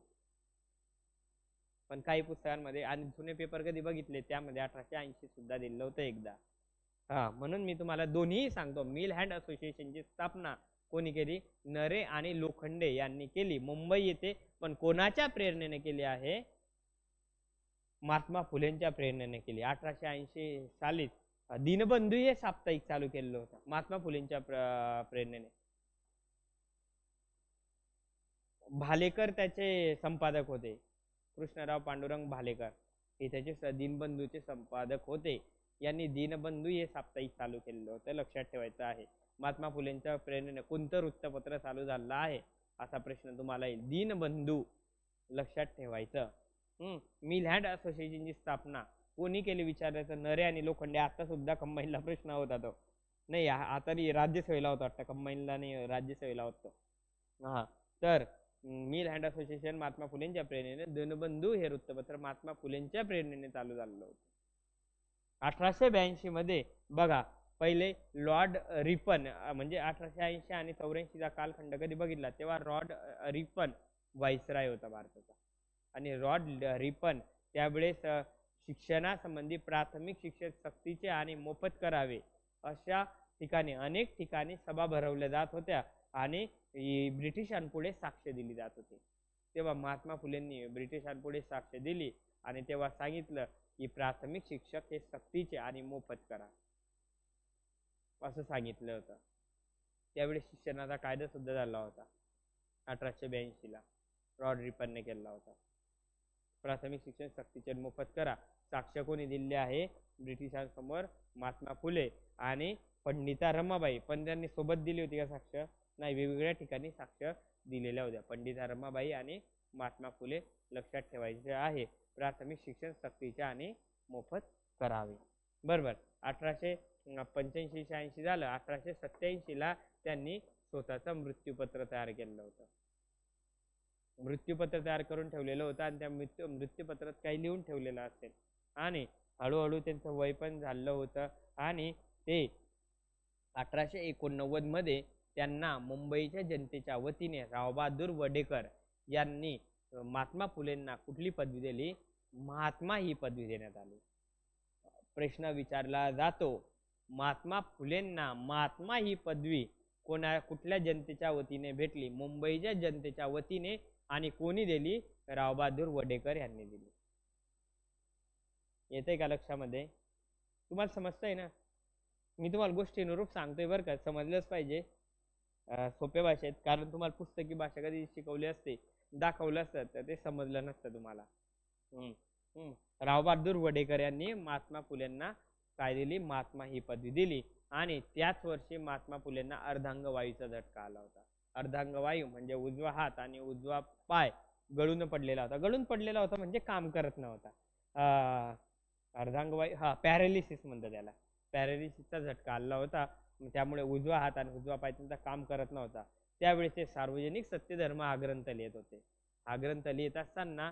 पण काही पुस्तकांमध्ये आणि जुने पेपर कधी बघितले त्यामध्ये 1880 सुद्धा दिलं होतं एकदा. म्हणून मी तुम्हाला दोन्ही सांगतो. मिल हँड असोसिएशनची स्थापना कोणी केली? नरे आणि लोखंडे यांनी केली मुंबई येथे. पण कोणाच्या प्रेरणेने केली आहे? महात्मा फुलेंच्या प्रेरणेने केली. 1880 सालीच दीनबंधू हे साप्ताहिक चालू केलेलं होतं महात्मा फुलेंच्या प्रेरणेने. भालेकर त्याचे संपादक होते. कृष्णराव पांडुरंग भालेकर हे त्याचे दीनबंधूचे संपादक होते. यांनी दीनबंधू हे साप्ताहिक चालू केलेलं होतं, लक्षात ठेवायचं आहे. महात्मा फुलेंच्या प्रेरणेने कोणतं वृत्तपत्र चालू झालं आहे असा प्रश्न तुम्हाला येईल. दीनबंधू, लक्षात ठेवायचं. मिल हँड असोसिएशनची स्थापना कोणी केली विचारायचं? नरे आणि लोखंडे. आता सुद्धा कंबाईनला प्रश्न होता तो. नाही आता राज्यसेवेला होता वाटतं, कंबाईनला नाही, राज्यसेवेला होतो. तर मिल हँड असोसिएशन महात्मा फुलेंच्या प्रेरणेने, दीनबंधू हे वृत्तपत्र महात्मा फुलेंच्या प्रेरणेने चालू झालेलं होतं. 1882 मध्ये बघा पहिले लॉर्ड रिपन, म्हणजे 1880 आणि 84 कालखंड कधी बघितला तेव्हा लॉर्ड रिपन व्हाईसराय होता भारताचा. आणि लॉर्ड रिपन त्यावेळेस शिक्षणासंबंधी प्राथमिक शिक्षण सक्तीचे आणि मोफत करावे अशा ठिकाणी अनेक ठिकाणी सभा भरवल्या जात होत्या आणि ब्रिटिशांपुढे साक्ष दिली जात होती. तेव्हा महात्मा फुलेंनी ब्रिटिशांपुढे साक्ष दिली आणि तेव्हा सांगितलं की प्राथमिक शिक्षक हे सक्तीचे आणि मोफत करा असं सांगितलं होतं. त्यावेळी शिक्षणाचा कायदा सुद्धा झाला होता 1882 ला, लॉर्ड रिपनने केला होता. प्राथमिक शिक्षण सक्तीचे मोफत करा. साक्ष कोणी दिले आहे ब्रिटिशांसमोर? महात्मा फुले आणि पंडिता रमाबाई. पण त्यांनी सोबत दिली होती का साक्ष? नाही, वेगवेगळ्या ठिकाणी साक्ष दिलेल्या होत्या. पंडिता रमाबाई आणि महात्मा फुले, लक्षात ठेवायचे आहे. प्राथमिक शिक्षण सक्तीचे आणि मोफत करावे. बरोबर. 1885-86 झालं. 1887 ला त्यांनी स्वतःचं मृत्यूपत्र तयार केलं होतं. मृत्यूपत्र तयार करून ठेवलेलं होतं आणि त्या मृत्यूपत्रात काही लिहून ठेवलेलं असेल आणि हळूहळू त्यांचं वय पण झालं होतं आणि ते 1889 मध्ये त्यांना मुंबईच्या जनतेच्या वतीने रावबहादूर वडेकर यांनी महात्मा फुलेंना कुठली पदवी दिली? महात्मा ही पदवी देण्यात आली. प्रश्न विचारला जातो, महात्मा फुलेंना महात्मा ही पदवी कुठल्या जनतेच्या वतीने भेटली? मुंबईच्या जनतेच्या वतीने. आणि कोणी दिली? रावबहादूर वडेकर यांनी दिली. येते का लक्षामध्ये? तुम्हाला समजतंय ना? मी तुम्हाला गोष्टीनुरूप सांगतोय बरं का, समजलंच पाहिजे सोप्या भाषेत. कारण तुम्हाला पुस्तकी भाषा कधी शिकवली असते, दाखवलं असतं तर ते समजलं नसतं तुम्हाला. रावबहादूर वडेकर यांनी महात्मा फुलेंना काय दिली? महात्मा ही पदवी दिली. आणि त्याच वर्षी महात्मा फुलेंना अर्धांगवायूचा झटका आला होता. अर्धांगवायू म्हणजे उजवा हात आणि उजवा पाय गळून पडलेला होता. गळून पडलेला होता म्हणजे काम करत नव्हता. अर्धांगवायू, पॅरालिसिस म्हणतात त्याला. पॅरालिसिसचा झटका आला होता. त्यामुळे उजवा हात आणि उजवा पाय त्यांचा काम करत नव्हता. त्यावेळेस ते सार्वजनिक सत्यधर्म हा ग्रंथ लिहित होते. हा ग्रंथ लिहित असताना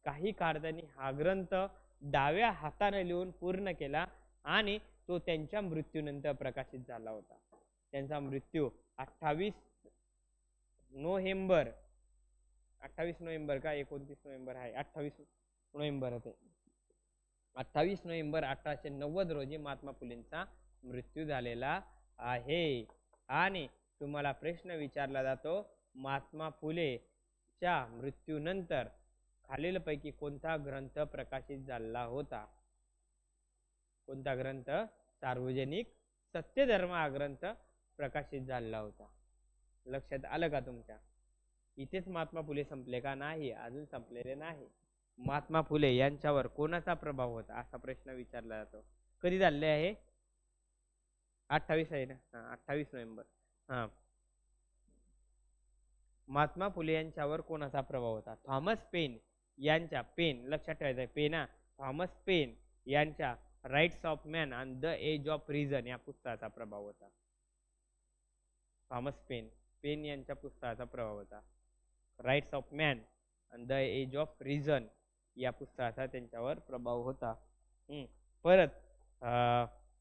काही काळ त्यांनी हा ग्रंथ डाव्या हाताने लिहून पूर्ण केला आणि तो त्यांच्या मृत्यूनंतर प्रकाशित झाला होता. त्यांचा मृत्यू 28 नोव्हेंबर का 29 नोव्हेंबर आहे? 28 नोव्हेंबर होते. 28 नोव्हेंबर 1890 रोजी महात्मा फुलेंचा मृत्यू झालेला आहे. आणि तुम्हाला प्रश्न विचारला जातो, महात्मा फुलेच्या मृत्यूनंतर खालीलपैकी कोणता ग्रंथ प्रकाशित झाला होता? कोणता ग्रंथ? सार्वजनिक सत्यधर्म हा ग्रंथ प्रकाशित झाला होता. लक्षात आलं का तुमच्या? इथेच महात्मा फुले संपले का? नाही, अजून संपलेले नाही. महात्मा फुले यांच्यावर कोणाचा प्रभाव होता असा प्रश्न विचारला जातो. कधी झाले आहे? 28 आहे ना? 28 नोव्हेंबर. महात्मा फुले यांच्यावर कोणाचा प्रभाव होता? थॉमस पेन यांच्या पेन, लक्षात ठेवायचं आहे पेना, थॉमस पेन यांच्या Rights of Man and the Age of Reason या पुस्तकाचा प्रभाव होता. थॉमस पेन यांच्या पुस्तकाचा प्रभाव होता. Rights of Man and the Age of Reason या पुस्तकाचा त्यांच्यावर प्रभाव होता. परत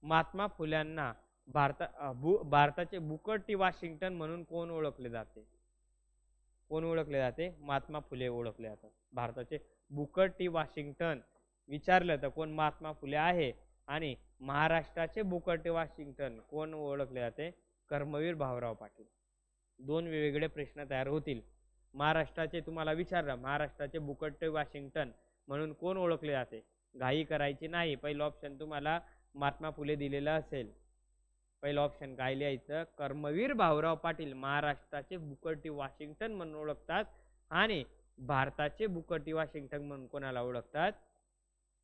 महात्मा फुल्यांना भारताचे बुकर टी वॉशिंग्टन म्हणून कोण ओळखले जाते? कोण ओळखले जाते? महात्मा फुले ओळखले जातात. भारताचे बुकर टी वॉशिंग्टन विचारलं तर कोण? महात्मा फुले आहे. आणि महाराष्ट्राचे बुकर टी वॉशिंग्टन कोण ओळखले जाते? कर्मवीर भाऊराव पाटील. दोन वेगवेगळे प्रश्न तयार होतील. महाराष्ट्राचे तुम्हाला विचारलं, महाराष्ट्राचे बुकर टी वॉशिंग्टन म्हणून कोण ओळखले जाते? घाई करायची नाही. पहिलं ऑप्शन तुम्हाला महात्मा फुले दिलेलं असेल. पहिलं ऑप्शन काय लिहायचं? कर्मवीर भाऊराव पाटील महाराष्ट्राचे बुकर टी वॉशिंग्टन म्हणून ओळखतात. आणि भारताचे बुकर टी वॉशिंग्टन म्हणून कोणाला ओळखतात?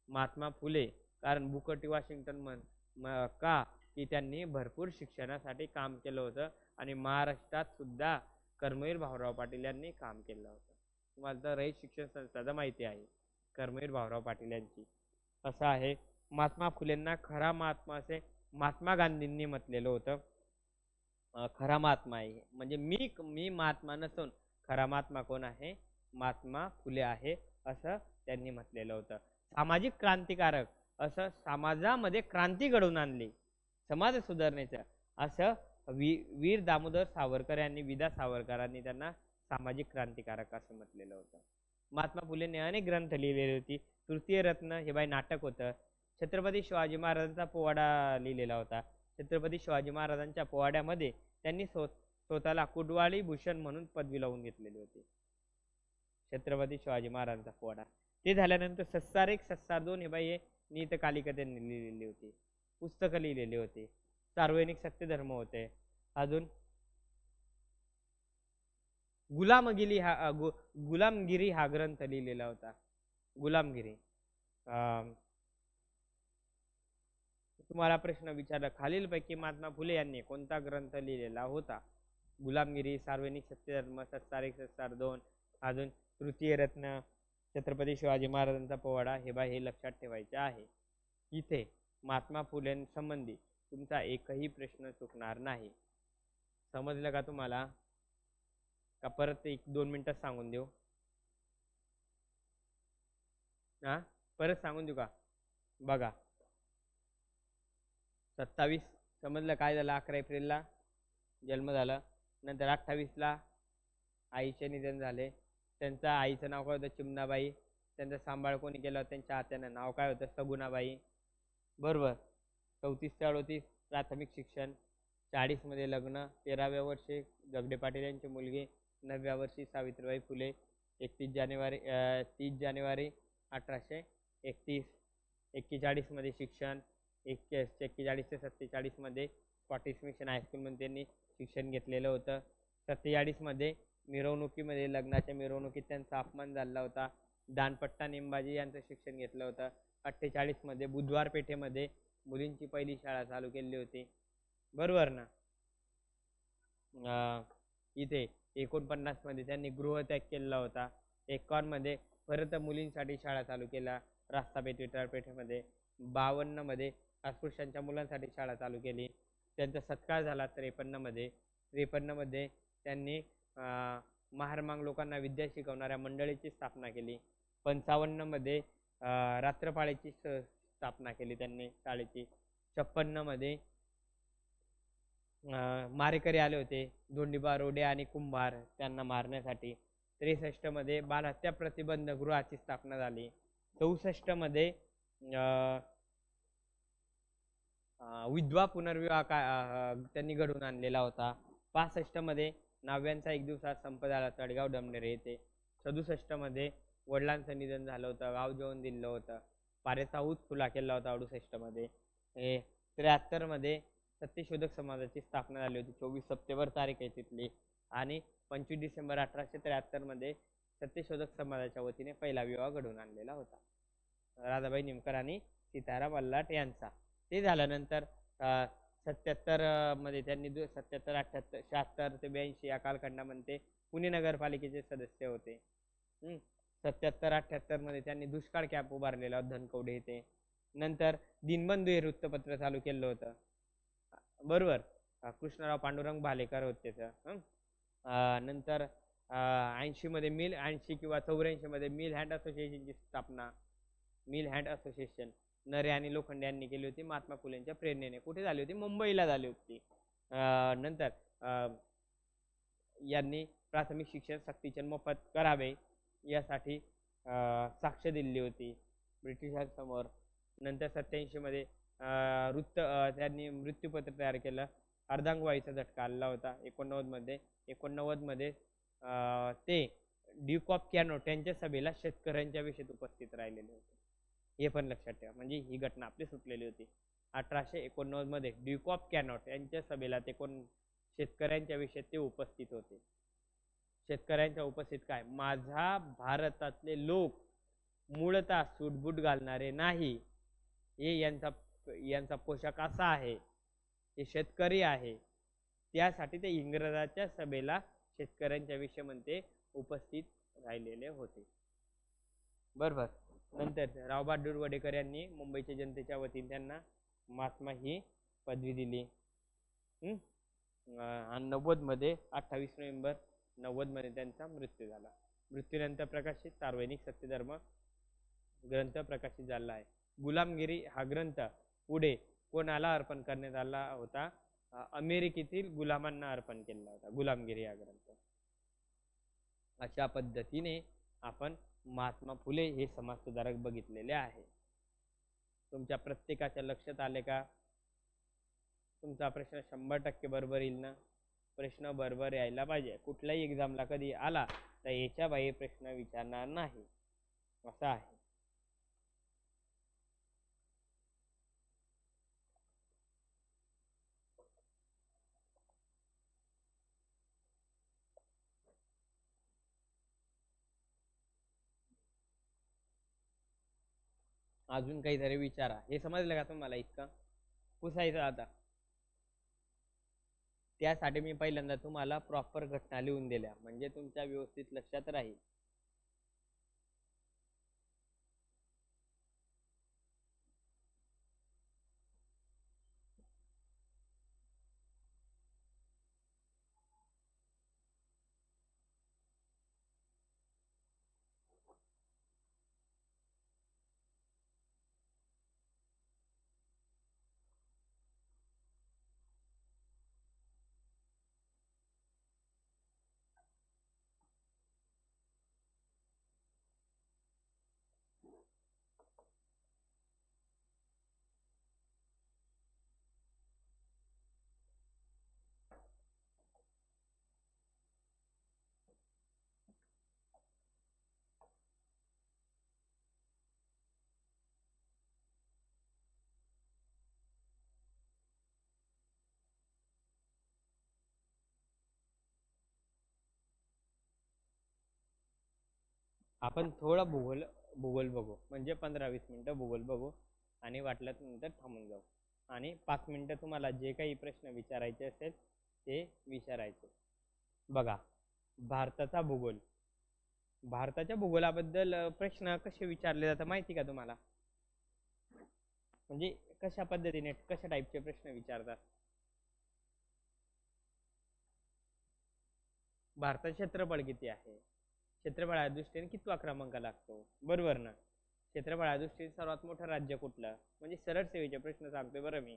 महात्मा फुले. कारण बुकर टी वॉशिंग्टन का? की त्यांनी भरपूर शिक्षणासाठी काम केलं होतं आणि महाराष्ट्रात सुद्धा कर्मवीर भाऊराव पाटील यांनी काम केलं होतं. तुम्हाला तर रयत शिक्षण संस्थाचा माहिती आहे कर्मवीर भाऊराव पाटील यांची. असं आहे. महात्मा फुलेंना खरा महात्मा असे महात्मा गांधींनी म्हटलेलं होतं. खरा महात्मा आहे म्हणजे मी महात्मा नसून खरा महात्मा कोण आहे? महात्मा फुले आहे असं त्यांनी म्हटलेलं होतं. सामाजिक क्रांतिकारक असं समाजामध्ये क्रांती घडवून आणली समाज सुधारणेचं असं वीर दामोदर सावरकर यांनी, विदा सावरकरांनी त्यांना सामाजिक क्रांतिकारक असं म्हटलेलं होतं. महात्मा फुलेंनी अनेक ग्रंथ लिहिलेली होती. तृतीय रत्न हे बाय नाटक होतं. छत्रपती शिवाजी महाराजांचा पोवाडा लिहिलेला होता. छत्रपती शिवाजी महाराजांच्या पोवाड्यामध्ये त्यांनी स्वतःला कुडवाळी भूषण म्हणून पदवी लावून घेतलेली होती. छत्रपती शिवाजी महाराजांचा पोवाडा. ते झाल्यानंतर सस्सार 1 सस्सार 2 हे बाई नियतकालिका त्यांनी लिहिलेली होती. पुस्तकं लिहिलेली होती. सार्वजनिक सत्यधर्म होते. अजून गुलामगिरी हा ग्रंथ लिहिलेला होता. गुलामगिरी. तुम्हाला प्रश्न विचारला खालीलपैकी महात्मा फुले यांनी कोणता ग्रंथ लिहिलेला होता? गुलामगिरी, सार्वजनिक सत्यधर्म, सस्सार 1 सस्सार 2, अजून तृतीय रत्न, छत्रपती शिवाजी महाराजांचा पोवाडा हे लक्षात ठेवायचे आहे. इथे महात्मा फुलेंसंबंधी तुमचा एकही प्रश्न चुकणार नाही. समजलं का तुम्हाला? का परत 1-2 मिनिटात सांगून देऊ? परत सांगून देऊ का? बघा 27 समजलं काय झालं? 11 एप्रिलला जन्म झाला. नंतर 28ला आईचे निधन झाले. त्यांच्या आईचं नाव काय होतं? चिमणाबाई. त्यांचा सांभाळ कोणी केला? त्यांच्या आत्यानं नाव काय होतं? सगुणाबाई. बरोबर. 34-34 प्राथमिक शिक्षण. 40 मध्ये लग्न. 13व्या वर्षी जगडे पाटील यांची मुलगी. 9व्या वर्षी सावित्रीबाई फुले. 30 जानेवारी 1831. 41 मध्ये शिक्षण. 41 ते 47 मध्ये स्कॉटिश मिशन हायस्कूल मध्ये त्यांनी शिक्षण घेतलेलं होतं. 47 मध्ये मिरवणुकीमध्ये, लग्नाच्या मिरवणुकीत त्यांचा अपमान झाला होता. दानपट्टा नेमबाजी यांचं शिक्षण घेतलं होतं. 48 मध्ये बुधवार पेठेमध्ये मुलींची पहिली शाळा चालू केली होती. बरोबर ना? इथे 49 मध्ये त्यांनी गृहत्याग केला होता. 51 मध्ये परत मुलींसाठी शाळा चालू केल्या रास्तापेठ विटारपेठेमध्ये. 52 मध्ये अस्पृश्यांच्या मुलांसाठी शाळा चालू केली. त्यांचा सत्कार झाला 53 मध्ये. 53 मध्ये त्यांनी महारमांग लोकांना विद्या शिकवणाऱ्या मंडळीची स्थापना केली. 55 मध्ये रात्रपाळीची स्थापना केली त्यांनी शाळेची. 56 मध्ये मारेकरी आले होते, धोंडीबा रोडे आणि कुंभार त्यांना मारण्यासाठी. 63 मध्ये बालहत्या प्रतिबंध गृहाची स्थापना झाली. 64 मध्ये विधवा पुनर्विवाह त्यांनी घडवून आणलेला होता. 65 मध्ये नव्यांचा एक दिवसात संप झाला तळगाव डमनेरे येथे. 67 मध्ये वडिलांचं निधन झालं होतं, गाव जेवण दिलं होतं. पारेचा ऊस खुला केला होता 68 मध्ये. 73 मध्ये सत्यशोधक समाजाची स्थापना झाली होती. 24 सप्टेंबर तारीख आहे तिथली. आणि 25 डिसेंबर 1873 मध्ये सत्यशोधक समाजाच्या वतीने पहिला विवाह घडवून आणलेला होता, राधाबाई निमकर आणि सीताराम अल्लाट यांचा. ते झाल्यानंतर 77 मध्ये त्यांनी 77, 78, 76 ते 82 या कालखंडामध्ये पुणे नगरपालिकेचे सदस्य होते. 77-78 मध्ये त्यांनी दुष्काळ कॅम्प उभारलेला धनकवडे येथे. नंतर दिनबंधू हे वृत्तपत्र चालू केलं होतं, बरोबर. कृष्णराव पांडुरंग भालेकर होते त्याचं. नंतर 80 मध्ये 80 किंवा 84 मध्ये मिल हँड असोसिएशनची स्थापना, मिल हँड असोसिएशन नरे आणि लोखंडे यांनी केली होती महात्मा फुलेंच्या प्रेरणेने. कुठे झाली होती? मुंबईला झाली होती. नंतर यांनी प्राथमिक शिक्षण सक्तीचे मोफत करावे यासाठी साक्ष दिली होती ब्रिटिशांसमोर. नंतर 87 मध्ये त्यांनी मृत्यूपत्र तयार केलं. अर्धांगवायूचा झटका आला होता 89 मध्ये ते ड्यूक ऑफ कॅनोट यांच्या सभेला शेतकऱ्यांच्या विषयी उपस्थित राहिलेले होते. हे पण लक्षात ठेवा, म्हणजे ही घटना आपली सुटलेली होती. 1889 मध्ये ड्यूक ऑफ कॅनोट यांच्या सभेला ते शेतकऱ्यांच्या विषयी ते उपस्थित होते. शेतकऱ्यांच्या उपस्थित काय? माझा भारतातले लोक मूळतः सूटबूट घालणारे नाही, हे यांचा पोशाख असा आहे, हे शेतकरी आहे. त्यासाठी ते इंग्रजाच्या सभेला शेतकऱ्यांच्या विषयी म्हणते उपस्थित राहिलेले होते, बरोबर. नंतर रावबहादूर वडेकर यांनी मुंबईच्या जनतेच्या वतीने त्यांना महात्मा ही पदवी दिली. 90 मध्ये 28 नोव्हेंबर 90 मध्ये त्यांचा मृत्यू झाला. मृत्यूनंतर प्रकाशित सार्वजनिक सत्यधर्म ग्रंथ प्रकाशित झाला आहे. गुलामगिरी हा ग्रंथ पुढे कोणाला अर्पण करण्यात आला होता? अमेरिकेतील गुलामांना अर्पण केला होता गुलामगिरी हा ग्रंथ. अशा पद्धतीने आपण महात्मा फुले हे समाजसुधारक बघितलेले आहे. तुमच्या प्रत्येकाच्या लक्षात आले का? तुमचा प्रश्न 100% बरोबर येईल ना? प्रश्न बरोबर यायला पाहिजे. कुठल्याही एक्झामला कधी आला तर याच्या बाहेर प्रश्न विचारणार नाही, असं आहे. अजून काहीतरी विचारा. हे समजलं का तुम्हाला? इतकं पुसायचं आता. त्यासाठी मी पहिल्यांदा तुम्हाला प्रॉपर घटना लिहून दिल्या, म्हणजे तुमच्या व्यवस्थित लक्षात राहील. आपण थोडा भूगोल बघू, म्हणजे 15-20 मिनिटं भूगोल बघू आणि वाटल्यास नंतर थांबून जाऊ. आणि 5 मिनिटं तुम्हाला जे काही प्रश्न विचारायचे असेल ते विचारायचे. बघा, भारताचा भूगोल. भारताच्या भूगोलाबद्दल प्रश्न कसे विचारले जातात माहिती का तुम्हाला? म्हणजे कशा पद्धतीने, कशा टाईपचे प्रश्न विचारतात? भारताचे क्षेत्रफळ किती आहे? क्षेत्रफळाच्या दृष्टीने कितवा क्रमांक लागतो? बरोबर ना? क्षेत्रफळाच्या दृष्टीने सर्वात मोठं राज्य कुठलं? म्हणजे सरळ सेवेचे प्रश्न सांगतोय बरं मी.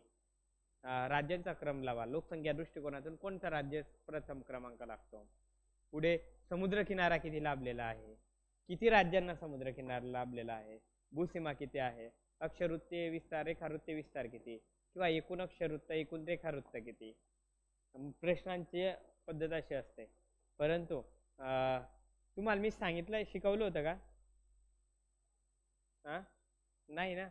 राज्यांचा क्रम लावा. लोकसंख्या दृष्टिकोनातून कोणतं राज्य प्रथम क्रमांक लागतो? पुढे समुद्रकिनारा किती लाभलेला आहे? किती राज्यांना समुद्रकिनारा लाभलेला आहे? भूसीमा किती आहे? अक्षवृत्तीय विस्तार, रेखावृत्तीय विस्तार किती? किंवा एकूण अक्षरवृत्त, एकूण रेखावृत्त किती? प्रश्नांची पद्धत अशी असते. परंतु तुम्हाला मी सांगितलं, शिकवलं होतं का? नाही ना?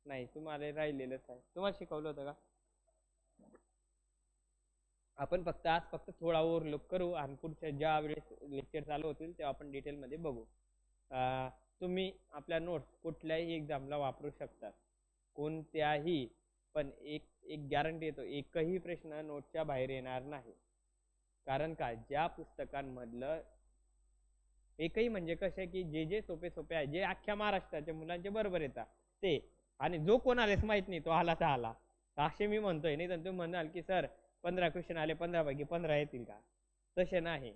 नाही, तुम्हाला राहिलेलंच आहे. तुम्हाला शिकवलं होतं का? आपण फक्त थोडा ओव्हरलुक करू आणि पुढच्या ज्या वेळेस लेक्चर चालू होतील तेव्हा आपण डिटेलमध्ये बघू. तुम्ही आपल्या नोट्स कुठल्याही एक्झामला वापरू शकता, कोणत्याही. पण एक गॅरंटी येतो, एकही प्रश्न नोटच्या बाहेर येणार नाही. कारण का? ज्या पुस्तकांमधलं एकही म्हणजे कसे की जे जे सोपे सोपे आहे जे अख्ख्या महाराष्ट्राच्या मुलांचे बरोबर येतात ते, आणि जो कोण आलेच माहित नाही तो आला तर आला असे मी म्हणतोय. नाही तर तुम्ही म्हणाल की सर 15 क्वेश्चन आले 15 पैकी 15 येतील का, तसे नाही.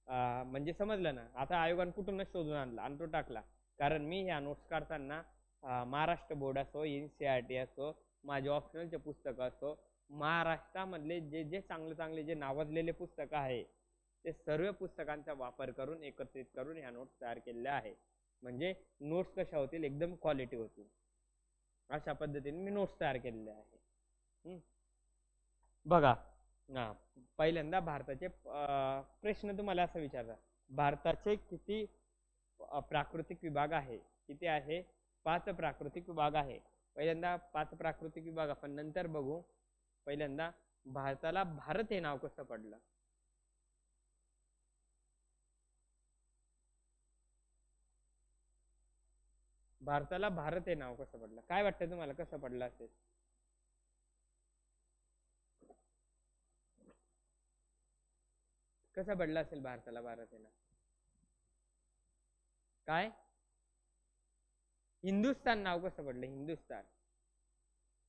म्हणजे समजलं ना. आता आयोगाने कुठूनच शोधून आणला आणि तो टाकला. कारण मी ह्या नोट्स काढताना महाराष्ट्र बोर्ड असो, NCERT असो, माझे ऑप्शनलचे पुस्तकं असो, महाराष्ट्रामधले जे जे चांगले चांगले जे नावाजलेले पुस्तकं आहे ते सर्व पुस्तकांचा वापर करून एकत्रित करून ह्या नोट्स तयार केलेल्या आहे. म्हणजे नोट्स कशा होतील, एकदम क्वालिटी होतील अशा पद्धतीने मी नोट्स तयार केलेले आहे. बघा ना, पहिल्यांदा भारताचे प्रश्न तुम्हाला असं विचारतात, भारताचे किती प्राकृतिक विभाग आहे, किती आहे, 5 प्राकृतिक विभाग आहे. पहिल्यांदा 5 प्राकृतिक विभाग आपण नंतर बघू. पहिल्यांदा भारताला भारत हे नाव कसं पडलं. भारताला भारत हे नाव कसं पडलं, काय वाटतं तुम्हाला कसं पडलं असेल. कसं पडलं असेल भारताला भारत हे नाव. काय हिंदुस्तान नाव कसं पडलं, हिंदुस्तान.